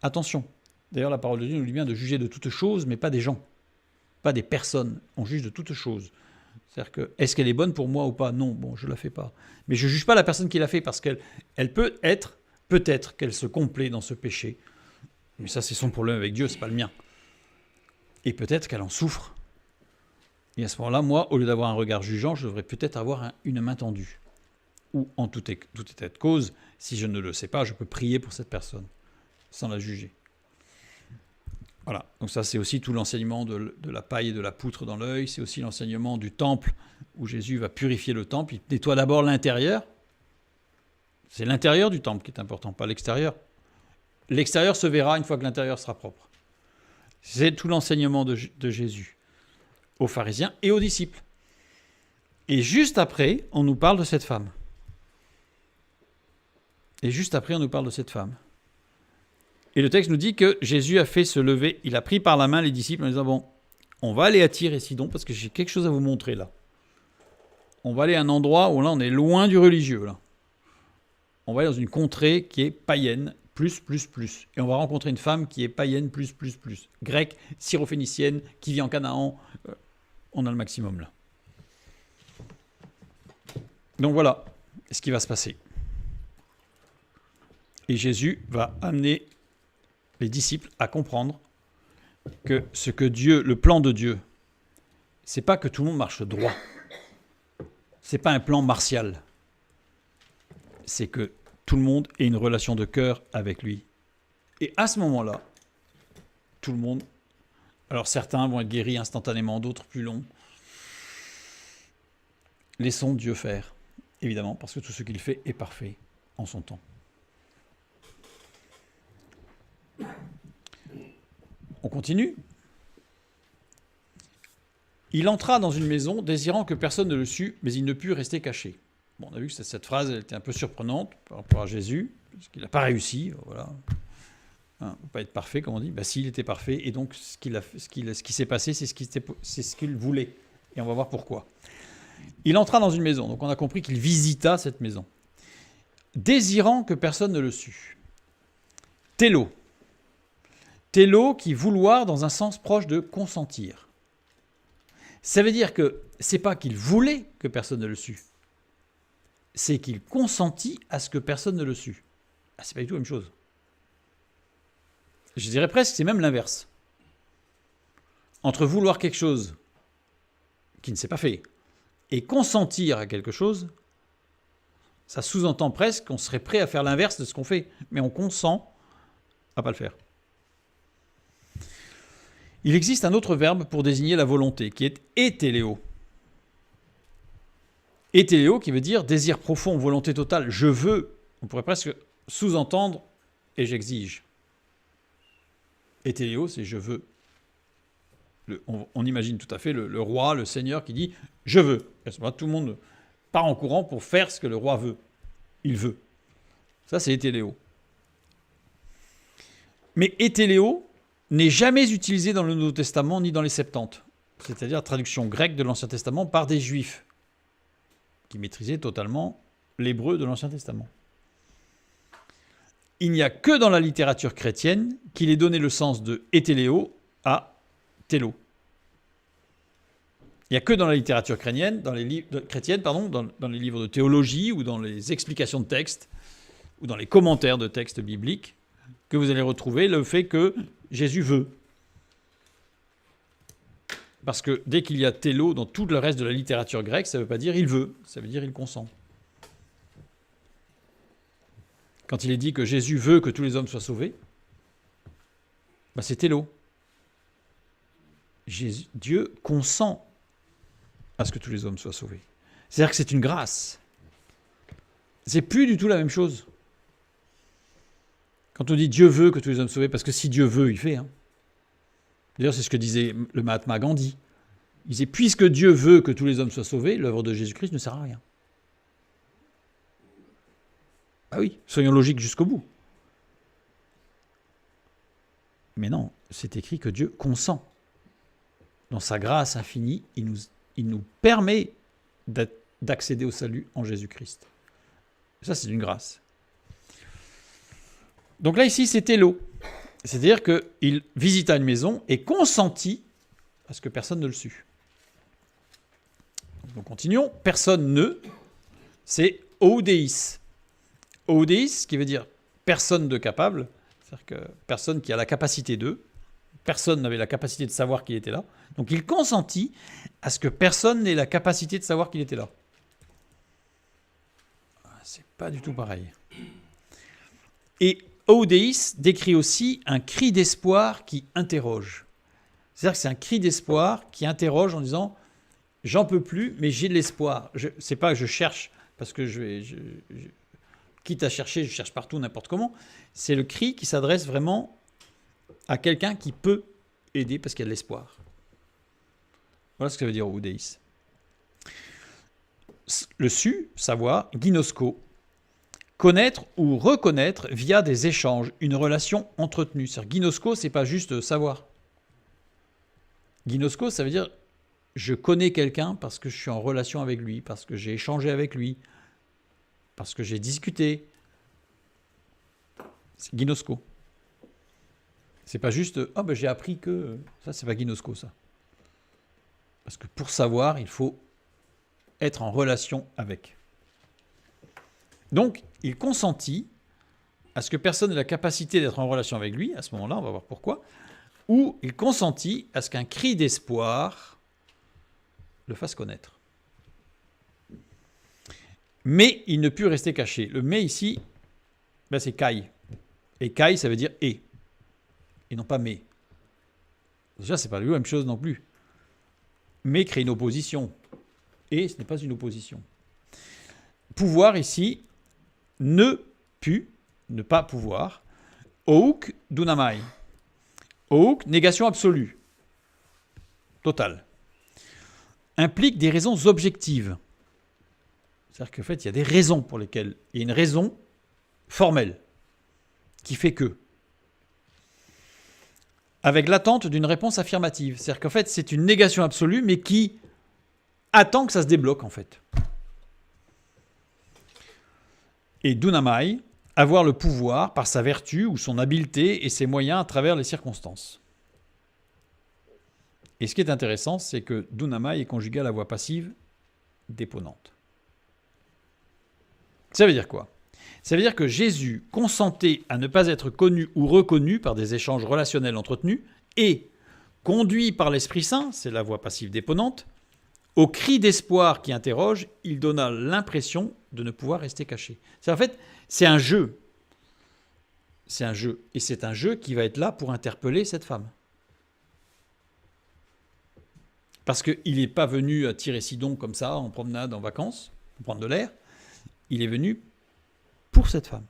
attention. D'ailleurs, la parole de Dieu nous dit bien de juger de toutes choses, mais pas des gens, pas des personnes. On juge de toutes choses. C'est-à-dire que, est-ce qu'elle est bonne pour moi ou pas? Non, bon, je ne la fais pas. Mais je ne juge pas la personne qui l'a fait parce qu'elle peut-être qu'elle se complaît dans ce péché. Mais ça, c'est son problème avec Dieu, ce n'est pas le mien. Et peut-être qu'elle en souffre. Et à ce moment-là, moi, au lieu d'avoir un regard jugeant, je devrais peut-être avoir une main tendue. Ou en tout état de cause, si je ne le sais pas, je peux prier pour cette personne, sans la juger. Voilà, donc ça c'est aussi tout l'enseignement de la paille et de la poutre dans l'œil, c'est aussi l'enseignement du temple, où Jésus va purifier le temple, il nettoie d'abord l'intérieur. C'est l'intérieur du temple qui est important, pas l'extérieur. L'extérieur se verra une fois que l'intérieur sera propre. C'est tout l'enseignement de Jésus aux pharisiens et aux disciples. Et juste après, on nous parle de cette femme. Et le texte nous dit que Jésus a fait se lever, il a pris par la main les disciples en disant, bon, on va aller à Tyr et Sidon parce que j'ai quelque chose à vous montrer là. On va aller à un endroit où là on est loin du religieux. Là. On va aller dans une contrée qui est païenne, plus. Et on va rencontrer une femme qui est païenne, plus. Grecque, syrophénicienne, qui vit en Canaan. On a le maximum là. Donc voilà ce qui va se passer. Et Jésus va amener les disciples à comprendre que ce que Dieu, le plan de Dieu, c'est pas que tout le monde marche droit. C'est pas un plan martial. C'est que tout le monde ait une relation de cœur avec lui. Et à ce moment-là, tout le monde... Alors certains vont être guéris instantanément, d'autres plus longs. Laissons Dieu faire, évidemment, parce que tout ce qu'il fait est parfait en son temps. On continue. Il entra dans une maison, désirant que personne ne le sût, mais il ne put rester caché. Bon, on a vu que cette phrase elle était un peu surprenante par rapport à Jésus, parce qu'il n'a pas réussi. Voilà. Hein, il ne peut pas être parfait, comme on dit. S'il était parfait, et donc ce qui s'est passé, c'est ce qu'il voulait. Et on va voir pourquoi. Il entra dans une maison, donc on a compris qu'il visita cette maison, désirant que personne ne le sût. Télo. Télo qui vouloir dans un sens proche de consentir. Ça veut dire que c'est pas qu'il voulait que personne ne le sût, c'est qu'il consentit à ce que personne ne le sût. C'est pas du tout la même chose. Je dirais presque que c'est même l'inverse. Entre vouloir quelque chose qui ne s'est pas fait et consentir à quelque chose, ça sous-entend presque qu'on serait prêt à faire l'inverse de ce qu'on fait, mais on consent à pas le faire. Il existe un autre verbe pour désigner la volonté, qui est étéléo. Étéléo qui veut dire désir profond, volonté totale, je veux. On pourrait presque sous-entendre et j'exige. Étéléo, c'est je veux. On imagine tout à fait le roi, le seigneur qui dit je veux. Et à ce moment-là, tout le monde part en courant pour faire ce que le roi veut. Il veut. Ça, c'est étéléo. Mais étéléo n'est jamais utilisé dans le Nouveau Testament ni dans les Septante, c'est-à-dire la traduction grecque de l'Ancien Testament par des Juifs qui maîtrisaient totalement l'hébreu de l'Ancien Testament. Il n'y a que dans la littérature chrétienne qu'il ait donné le sens de étéléo à télo. Il n'y a que dans la littérature chrétienne, dans les livres de théologie ou dans les explications de textes ou dans les commentaires de textes bibliques que vous allez retrouver le fait que Jésus veut. Parce que dès qu'il y a télo dans tout le reste de la littérature grecque, ça ne veut pas dire il veut, ça veut dire il consent. Quand il est dit que Jésus veut que tous les hommes soient sauvés, c'est télo. Dieu consent à ce que tous les hommes soient sauvés. C'est-à-dire que c'est une grâce. C'est plus du tout la même chose. Quand on dit Dieu veut que tous les hommes soient sauvés, parce que si Dieu veut, il fait. D'ailleurs, c'est ce que disait le Mahatma Gandhi. Il disait, puisque Dieu veut que tous les hommes soient sauvés, l'œuvre de Jésus-Christ ne sert à rien. Ah oui, soyons logiques jusqu'au bout. Mais non, c'est écrit que Dieu consent. Dans sa grâce infinie, il nous permet d'accéder au salut en Jésus-Christ. Ça, c'est une grâce. Donc là, ici, c'était l'eau. C'est-à-dire qu'il visita une maison et consentit à ce que personne ne le sût. Donc continuons. Personne ne, c'est oudeis. Oudeis, qui veut dire personne de capable, c'est-à-dire que personne qui a la capacité de, personne n'avait la capacité de savoir qu'il était là. Donc il consentit à ce que personne n'ait la capacité de savoir qu'il était là. C'est pas du tout pareil. Et oudeis décrit aussi un cri d'espoir qui interroge. C'est-à-dire que c'est un cri d'espoir qui interroge en disant « J'en peux plus, mais j'ai de l'espoir. » C'est pas que je cherche, parce que quitte à chercher, je cherche partout, n'importe comment. C'est le cri qui s'adresse vraiment à quelqu'un qui peut aider parce qu'il y a de l'espoir. Voilà ce que ça veut dire oudeis. Le su, savoir, ginosko, connaître ou reconnaître via des échanges, une relation entretenue. C'est-à-dire, ginosko, c'est pas juste savoir. Ginosko, ça veut dire je connais quelqu'un parce que je suis en relation avec lui, parce que j'ai échangé avec lui, parce que j'ai discuté. C'est ginosko. C'est pas juste j'ai appris que ça, c'est pas ginosko, ça. Parce que pour savoir, il faut être en relation avec. Donc, il consentit à ce que personne n'ait la capacité d'être en relation avec lui, à ce moment-là, on va voir pourquoi, ou il consentit à ce qu'un cri d'espoir le fasse connaître. Mais il ne put rester caché. Le mais ici, c'est kai. Et kai, ça veut dire et non pas mais. Déjà, c'est pas la même chose non plus. Mais crée une opposition. Et ce n'est pas une opposition. Pouvoir ici, ne put, ne pas pouvoir. Ouk dunamai. Ouk, négation absolue. Totale. Implique des raisons objectives. C'est-à-dire qu'en fait, il y a des raisons pour lesquelles il y a une raison formelle qui fait que. Avec l'attente d'une réponse affirmative. C'est-à-dire qu'en fait, c'est une négation absolue, mais qui attend que ça se débloque, en fait. Et dunamai, avoir le pouvoir par sa vertu ou son habileté et ses moyens à travers les circonstances. Et ce qui est intéressant, c'est que dunamai est conjugué à la voix passive déponente. Ça veut dire quoi ? Ça veut dire que Jésus consentait à ne pas être connu ou reconnu par des échanges relationnels entretenus et, conduit par l'Esprit Saint, c'est la voix passive déponente, au cri d'espoir qui interroge, il donna l'impression de ne pouvoir rester caché. En fait, c'est un jeu. C'est un jeu. Et c'est un jeu qui va être là pour interpeller cette femme. Parce qu'il n'est pas venu à tirer Sidon comme ça, en promenade, en vacances, pour prendre de l'air. Il est venu pour cette femme.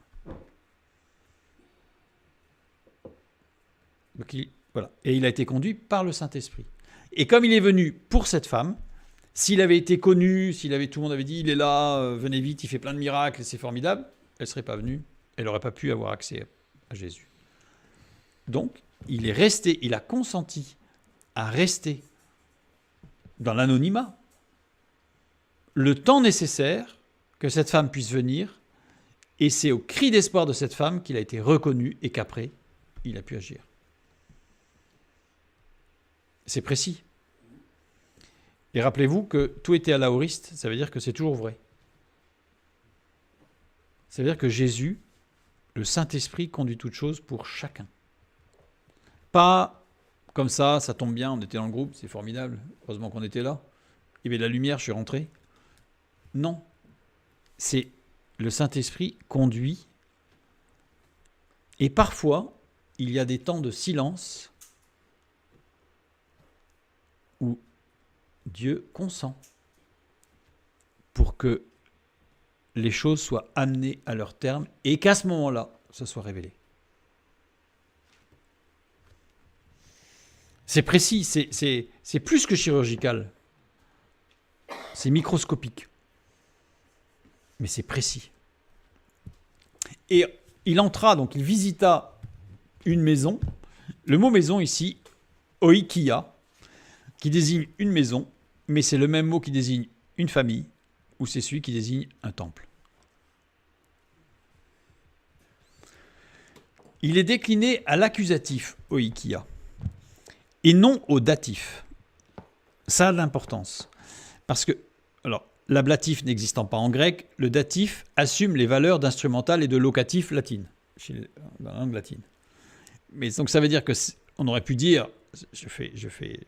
Donc voilà. Et il a été conduit par le Saint-Esprit. Et comme il est venu pour cette femme, s'il avait été connu, tout le monde avait dit il est là, venez vite, il fait plein de miracles, c'est formidable, elle ne serait pas venue, elle n'aurait pas pu avoir accès à Jésus. Donc, il a consenti à rester dans l'anonymat le temps nécessaire que cette femme puisse venir, et c'est au cri d'espoir de cette femme qu'il a été reconnu et qu'après, il a pu agir. C'est précis. Et rappelez-vous que tout était à l'aoriste, ça veut dire que c'est toujours vrai. Ça veut dire que Jésus, le Saint-Esprit, conduit toutes choses pour chacun. Pas comme ça tombe bien, on était dans le groupe, c'est formidable, heureusement qu'on était là. Il y avait de la lumière, je suis rentré. Non. C'est le Saint-Esprit conduit. Et parfois, il y a des temps de silence où Dieu consent pour que les choses soient amenées à leur terme et qu'à ce moment-là, ça soit révélé. C'est précis, c'est plus que chirurgical. C'est microscopique. Mais c'est précis. Et il entra, donc il visita une maison. Le mot maison ici, oikia, qui désigne une maison, mais c'est le même mot qui désigne une famille, ou c'est celui qui désigne un temple. Il est décliné à l'accusatif oikia, et non au datif. Ça a de l'importance. Parce que, alors, l'ablatif n'existant pas en grec, le datif assume les valeurs d'instrumental et de locatif latine, dans la langue latine. Mais donc ça veut dire que on aurait pu dire, je fais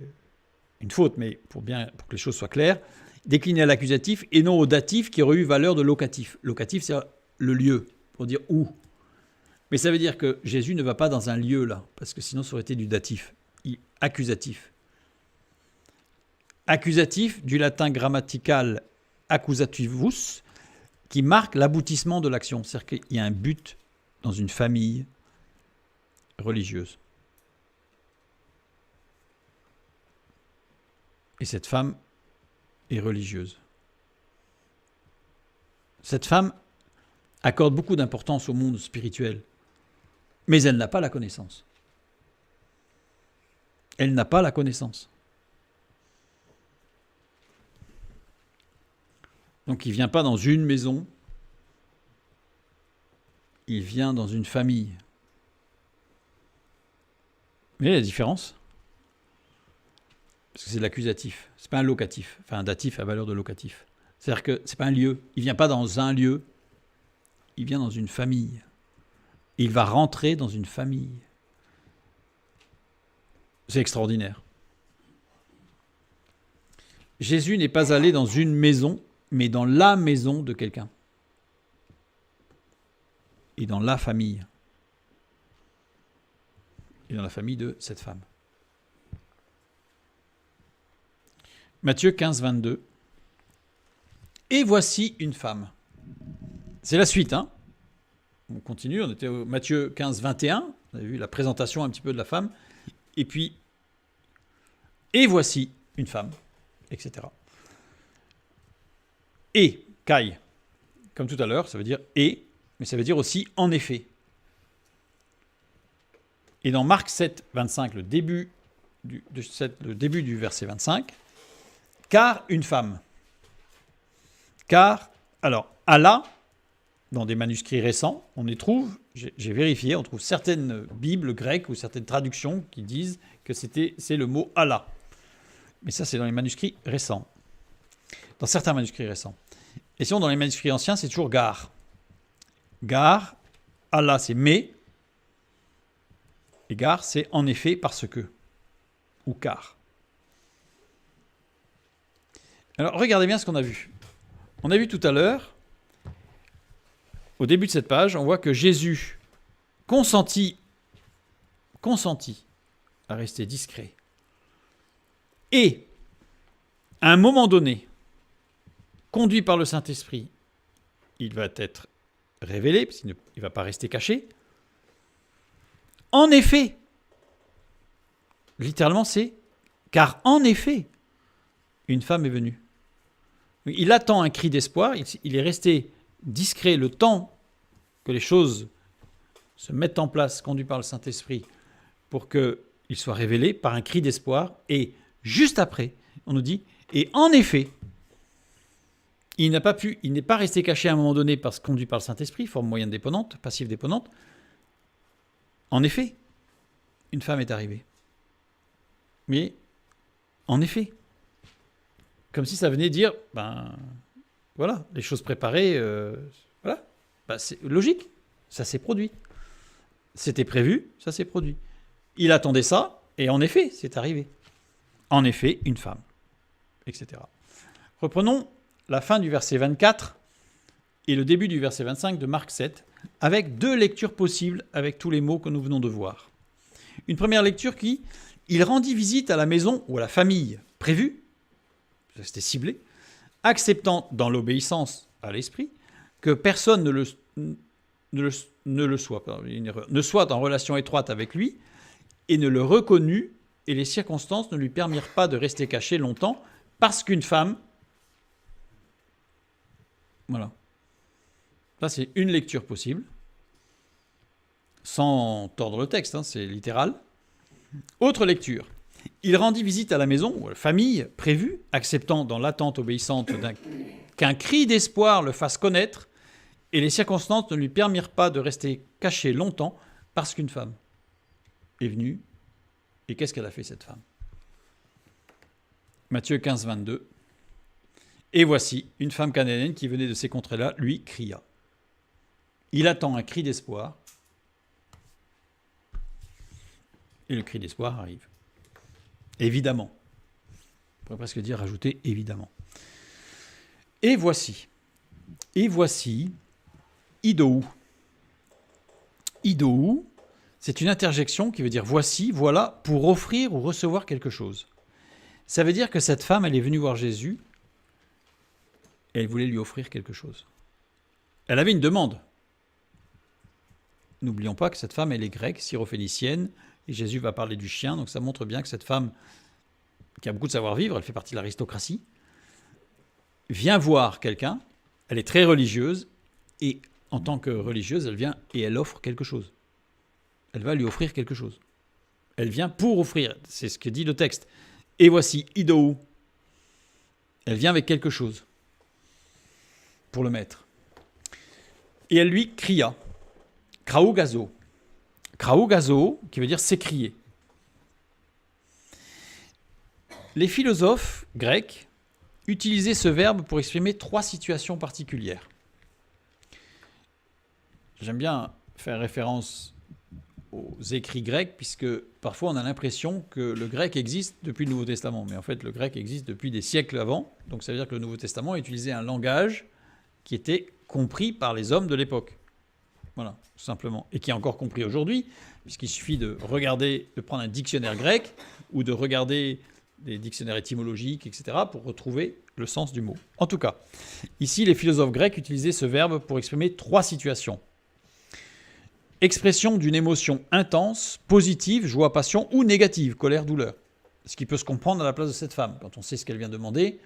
une faute, mais pour que les choses soient claires, décliner à l'accusatif et non au datif qui aurait eu valeur de locatif. Locatif, c'est le lieu, pour dire où. Mais ça veut dire que Jésus ne va pas dans un lieu là, parce que sinon ça aurait été du datif, accusatif. Accusatif du latin grammatical accusativus, qui marque l'aboutissement de l'action. C'est-à-dire qu'il y a un but dans une famille religieuse. Et cette femme est religieuse. Cette femme accorde beaucoup d'importance au monde spirituel, mais elle n'a pas la connaissance. Elle n'a pas la connaissance. Donc il ne vient pas dans une maison, il vient dans une famille. Vous voyez la différence ? Parce que c'est de l'accusatif, c'est pas un locatif, enfin un datif à valeur de locatif. C'est-à-dire que c'est pas un lieu, il vient pas dans un lieu, il vient dans une famille. Il va rentrer dans une famille. C'est extraordinaire. Jésus n'est pas allé dans une maison, mais dans la maison de quelqu'un. Et dans la famille. Et dans la famille de cette femme. Matthieu 15, 22. Et voici une femme. C'est la suite, hein. On continue, on était au Matthieu 15, 21. On avait vu la présentation un petit peu de la femme. Et puis, et voici une femme, etc. Et, kai, comme tout à l'heure, ça veut dire et, mais ça veut dire aussi en effet. Et dans Marc 7, 25, le début du verset 25, car une femme. Car, alors, Allah, dans des manuscrits récents, on y trouve, j'ai vérifié, on trouve certaines Bibles grecques ou certaines traductions qui disent que c'est le mot Allah. Mais ça, c'est dans les manuscrits récents. Dans certains manuscrits récents. Et sinon, dans les manuscrits anciens, c'est toujours Gar. Gar, Allah, c'est mais. Et Gar, c'est en effet parce que. Ou car. Alors, regardez bien ce qu'on a vu. On a vu tout à l'heure, au début de cette page, on voit que Jésus consentit à rester discret. Et, à un moment donné, conduit par le Saint-Esprit, il va être révélé, parce qu'il ne va pas rester caché. En effet, littéralement c'est, car en effet, une femme est venue. Il attend un cri d'espoir, il est resté discret le temps que les choses se mettent en place, conduit par le Saint-Esprit, pour qu'il soit révélé par un cri d'espoir. Et juste après, on nous dit, et en effet, il n'est pas resté caché à un moment donné parce que conduit par le Saint-Esprit, forme moyenne déponente, passive déponente. En effet, une femme est arrivée. Mais, en effet, comme si ça venait dire, voilà, les choses préparées, voilà, c'est logique, ça s'est produit. C'était prévu, ça s'est produit. Il attendait ça, et en effet, c'est arrivé. En effet, une femme, etc. Reprenons la fin du verset 24 et le début du verset 25 de Marc 7, avec deux lectures possibles avec tous les mots que nous venons de voir. Une première lecture qui, il rendit visite à la maison ou à la famille prévue, c'était ciblé, acceptant dans l'obéissance à l'esprit que personne ne soit en relation étroite avec lui et ne le reconnut, et les circonstances ne lui permirent pas de rester caché longtemps parce qu'une femme... Voilà. Ça, c'est une lecture possible, sans tordre le texte, c'est littéral. Autre lecture. Il rendit visite à la maison, ou à la famille prévue, acceptant dans l'attente obéissante qu'un cri d'espoir le fasse connaître, et les circonstances ne lui permirent pas de rester caché longtemps parce qu'une femme est venue. Et qu'est-ce qu'elle a fait, cette femme? Matthieu 15, 22. Et voici, une femme cananéenne qui venait de ces contrées-là lui cria. Il attend un cri d'espoir. Et le cri d'espoir arrive. Évidemment. On pourrait presque dire, rajouter évidemment. Et voici, idou. Idou, c'est une interjection qui veut dire voici, voilà, pour offrir ou recevoir quelque chose. Ça veut dire que cette femme, elle est venue voir Jésus et elle voulait lui offrir quelque chose. Elle avait une demande. N'oublions pas que cette femme, elle est grecque, syrophénicienne, et Jésus va parler du chien, donc ça montre bien que cette femme, qui a beaucoup de savoir-vivre, elle fait partie de l'aristocratie, vient voir quelqu'un, elle est très religieuse, et en tant que religieuse, elle vient et elle offre quelque chose. Elle va lui offrir quelque chose. Elle vient pour offrir, c'est ce que dit le texte. Et voici, idou. Elle vient avec quelque chose pour le maître. Et elle lui cria. Kraougazo. Kraougazo, qui veut dire s'écrier. Les philosophes grecs utilisaient ce verbe pour exprimer 3 situations particulières. J'aime bien faire référence aux écrits grecs, puisque parfois on a l'impression que le grec existe depuis le Nouveau Testament. Mais en fait, le grec existe depuis des siècles avant. Donc ça veut dire que le Nouveau Testament utilisait un langage qui était compris par les hommes de l'époque. Voilà, tout simplement. Et qui est encore compris aujourd'hui, puisqu'il suffit de prendre un dictionnaire grec ou de regarder des dictionnaires étymologiques, etc., pour retrouver le sens du mot. En tout cas, ici, les philosophes grecs utilisaient ce verbe pour exprimer 3 situations. Expression d'une émotion intense, positive, joie, passion, ou négative, colère, douleur. Ce qui peut se comprendre à la place de cette femme. Quand on sait ce qu'elle vient demander,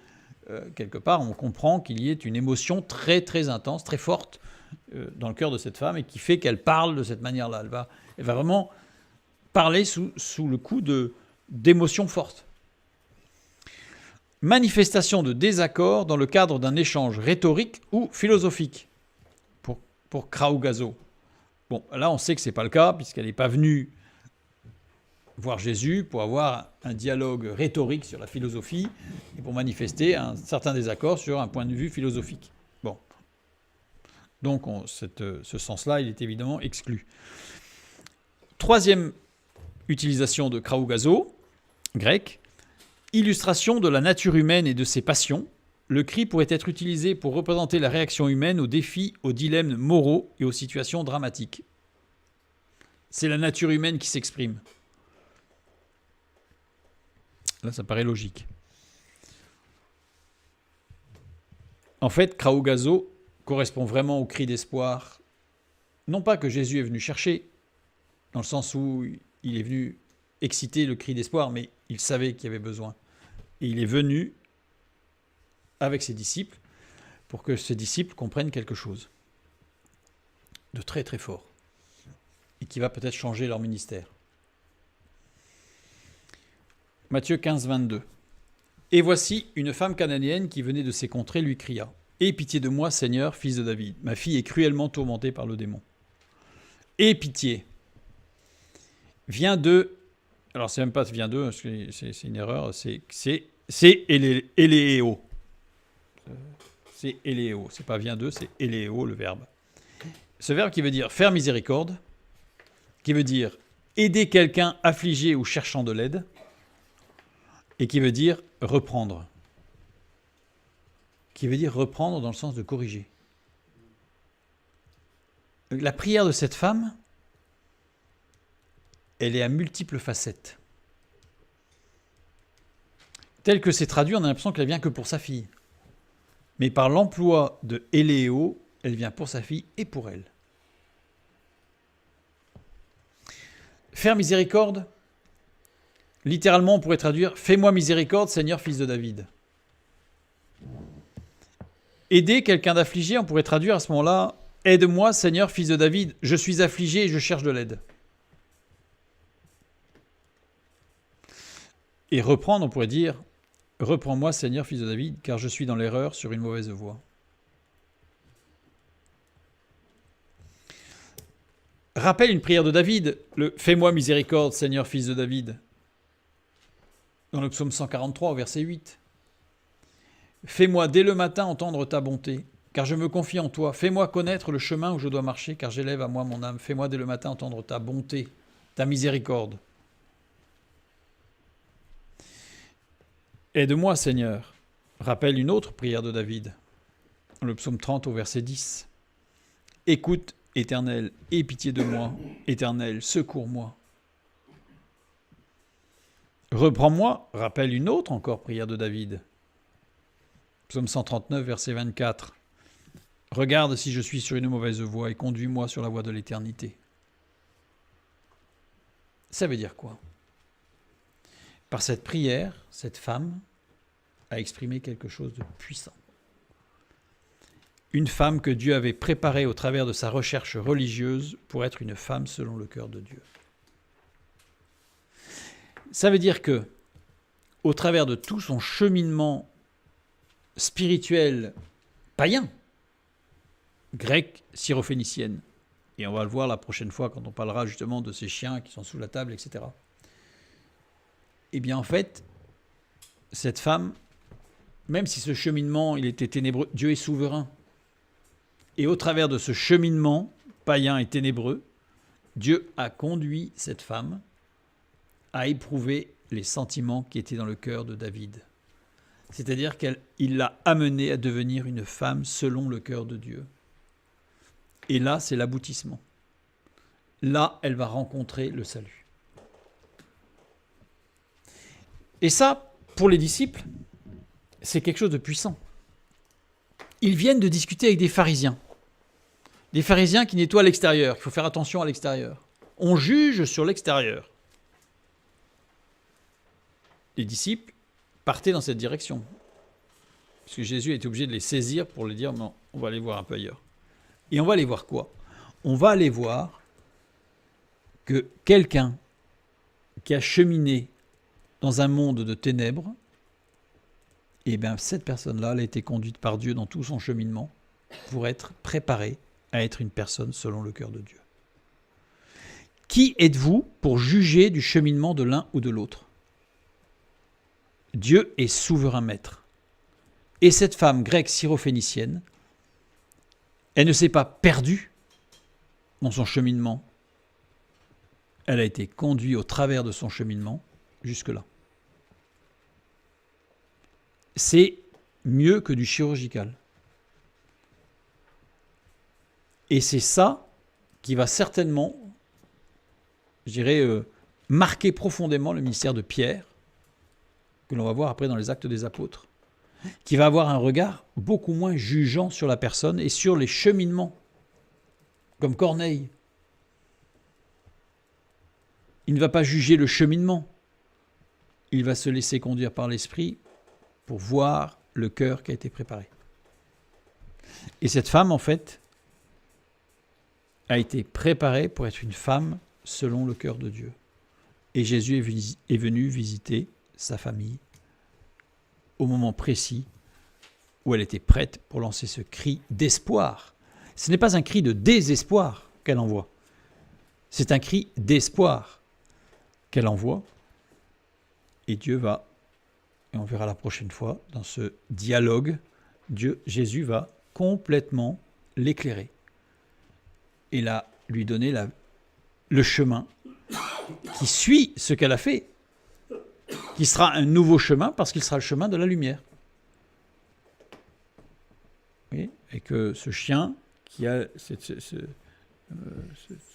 quelque part, on comprend qu'il y ait une émotion très, très intense, très forte dans le cœur de cette femme et qui fait qu'elle parle de cette manière-là. Elle va vraiment parler sous le coup d'émotions fortes. Manifestation de désaccord dans le cadre d'un échange rhétorique ou philosophique, pour Kraougazo. Bon, là, on sait que ce n'est pas le cas, puisqu'elle n'est pas venue voir Jésus pour avoir un dialogue rhétorique sur la philosophie et pour manifester un certain désaccord sur un point de vue philosophique. Bon. Donc, ce sens-là, il est évidemment exclu. 3e utilisation de Kraougazo, grec, illustration de la nature humaine et de ses passions. Le cri pourrait être utilisé pour représenter la réaction humaine aux défis, aux dilemmes moraux et aux situations dramatiques. C'est la nature humaine qui s'exprime. Là, ça paraît logique. En fait, Kraougazo correspond vraiment au cri d'espoir. Non pas que Jésus est venu chercher, dans le sens où il est venu exciter le cri d'espoir, mais il savait qu'il y avait besoin. Et il est venu avec ses disciples, pour que ses disciples comprennent quelque chose de très très fort, et qui va peut-être changer leur ministère. Matthieu 15, 22. Et voici, une femme cananéenne qui venait de ces contrées lui cria : « Aie pitié de moi, Seigneur, fils de David. Ma fille est cruellement tourmentée par le démon. » Aie pitié. Vient de... Alors, c'est même pas vient de, c'est une erreur, c'est éléo. C'est éléo, c'est pas vient de, c'est éléo le verbe. Ce verbe qui veut dire faire miséricorde, qui veut dire aider quelqu'un affligé ou cherchant de l'aide, et qui veut dire reprendre. Qui veut dire reprendre dans le sens de corriger. La prière de cette femme, elle est à multiples facettes. Tel que c'est traduit, on a l'impression qu'elle vient que pour sa fille. Mais par l'emploi de éléo, elle vient pour sa fille et pour elle. Faire miséricorde, littéralement, on pourrait traduire « Fais-moi miséricorde, Seigneur, fils de David ». Aider quelqu'un d'affligé, on pourrait traduire à ce moment-là « Aide-moi, Seigneur, fils de David, je suis affligé et je cherche de l'aide ». Et reprendre, on pourrait dire, reprends-moi Seigneur, fils de David, car je suis dans l'erreur sur une mauvaise voie. Rappelle une prière de David, le fais-moi miséricorde, Seigneur, fils de David, dans le psaume 143, au verset 8. Fais-moi dès le matin entendre ta bonté, car je me confie en toi. Fais-moi connaître le chemin où je dois marcher, car j'élève à moi mon âme. Fais-moi dès le matin entendre ta bonté, ta miséricorde. Aide-moi, Seigneur. Rappelle une autre prière de David, le psaume 30 au verset 10. Écoute, Éternel, aie pitié de moi. Éternel, secours-moi. Reprends-moi, rappelle une autre encore prière de David. Psaume 139, verset 24. Regarde si je suis sur une mauvaise voie et conduis-moi sur la voie de l'éternité. Ça veut dire quoi? Par cette prière, cette femme a exprimé quelque chose de puissant. Une femme que Dieu avait préparée au travers de sa recherche religieuse pour être une femme selon le cœur de Dieu. Ça veut dire que, au travers de tout son cheminement spirituel païen, grec, syrophénicienne, et on va le voir la prochaine fois quand on parlera justement de ces chiens qui sont sous la table, etc. Eh bien en fait, cette femme, même si ce cheminement il était ténébreux, Dieu est souverain. Et au travers de ce cheminement païen et ténébreux, Dieu a conduit cette femme à éprouver les sentiments qui étaient dans le cœur de David. C'est-à-dire qu'il l'a amenée à devenir une femme selon le cœur de Dieu. Et là, c'est l'aboutissement. Là, elle va rencontrer le salut. Et ça, pour les disciples, c'est quelque chose de puissant. Ils viennent de discuter avec des pharisiens. Des pharisiens qui nettoient l'extérieur. Il faut faire attention à l'extérieur. On juge sur l'extérieur. Les disciples partaient dans cette direction. Parce que Jésus était obligé de les saisir pour leur dire non, on va aller voir un peu ailleurs. Et on va aller voir quoi? On va aller voir que quelqu'un qui a cheminé dans un monde de ténèbres, et bien cette personne-là, elle a été conduite par Dieu dans tout son cheminement pour être préparée à être une personne selon le cœur de Dieu. Qui êtes-vous pour juger du cheminement de l'un ou de l'autre? Dieu est souverain maître. Et cette femme grecque syrophénicienne, elle ne s'est pas perdue dans son cheminement. Elle a été conduite au travers de son cheminement jusque-là. C'est mieux que du chirurgical. Et c'est ça qui va certainement, je dirais, marquer profondément le ministère de Pierre, que l'on va voir après dans les Actes des Apôtres, qui va avoir un regard beaucoup moins jugeant sur la personne et sur les cheminements, comme Corneille. Il ne va pas juger le cheminement, il va se laisser conduire par l'Esprit pour voir le cœur qui a été préparé. Et cette femme, en fait, a été préparée pour être une femme selon le cœur de Dieu. Et Jésus est venu visiter sa famille au moment précis où elle était prête pour lancer ce cri d'espoir. Ce n'est pas un cri de désespoir qu'elle envoie, c'est un cri d'espoir qu'elle envoie. Et Dieu va, et on verra la prochaine fois, dans ce dialogue, Jésus va complètement l'éclairer et là, lui donner le chemin qui suit ce qu'elle a fait, qui sera un nouveau chemin parce qu'il sera le chemin de la lumière. Oui, et que ce chien qui a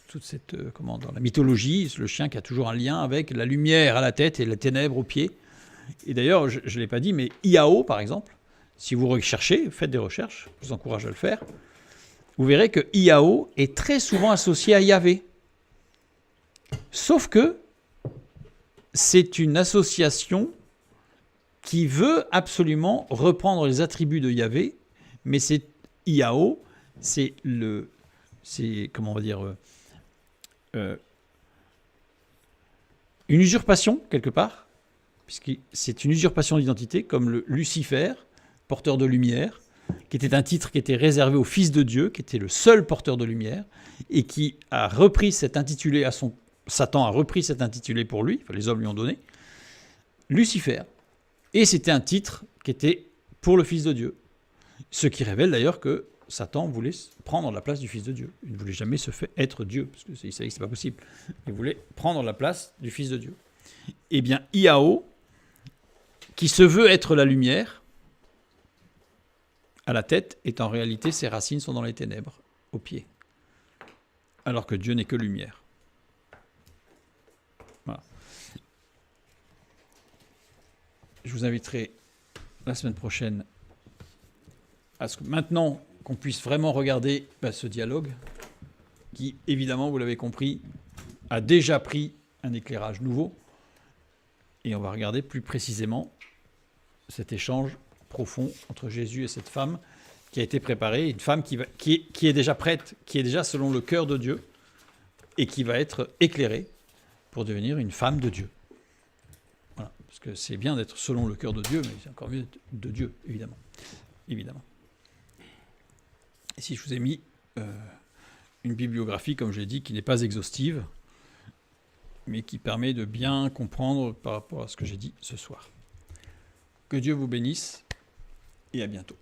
toute cette, dans la mythologie, le chien qui a toujours un lien avec la lumière à la tête et les ténèbres aux pieds. Et d'ailleurs, je ne l'ai pas dit, mais Iao, par exemple, si vous recherchez, faites des recherches, je vous encourage à le faire, vous verrez que Iao est très souvent associé à Yahvé. Sauf que c'est une association qui veut absolument reprendre les attributs de Yahvé, mais c'est Iao, c'est comment on va dire, une usurpation quelque part, puisque c'est une usurpation d'identité, comme le Lucifer, porteur de lumière, qui était un titre qui était réservé au Fils de Dieu, qui était le seul porteur de lumière, et qui a repris cet intitulé Satan a repris cet intitulé pour lui, enfin, les hommes lui ont donné, Lucifer. Et c'était un titre qui était pour le Fils de Dieu. Ce qui révèle d'ailleurs que Satan voulait prendre la place du Fils de Dieu. Il ne voulait jamais se faire être Dieu, parce qu'il savait que ce n'est pas possible. Il voulait prendre la place du Fils de Dieu. Eh bien, Iao, qui se veut être la lumière, à la tête, et en réalité, ses racines sont dans les ténèbres, aux pieds. Alors que Dieu n'est que lumière. Voilà. Je vous inviterai la semaine prochaine à ce que maintenant qu'on puisse vraiment regarder ce dialogue, qui, évidemment, vous l'avez compris, a déjà pris un éclairage nouveau. Et on va regarder plus précisément cet échange profond entre Jésus et cette femme qui a été préparée, une femme qui est déjà prête, qui est déjà selon le cœur de Dieu et qui va être éclairée pour devenir une femme de Dieu. Voilà. Parce que c'est bien d'être selon le cœur de Dieu, mais c'est encore mieux d'être de Dieu, évidemment. Évidemment. Ici, je vous ai mis une bibliographie, comme je l'ai dit, qui n'est pas exhaustive, mais qui permet de bien comprendre par rapport à ce que j'ai dit ce soir. Que Dieu vous bénisse et à bientôt.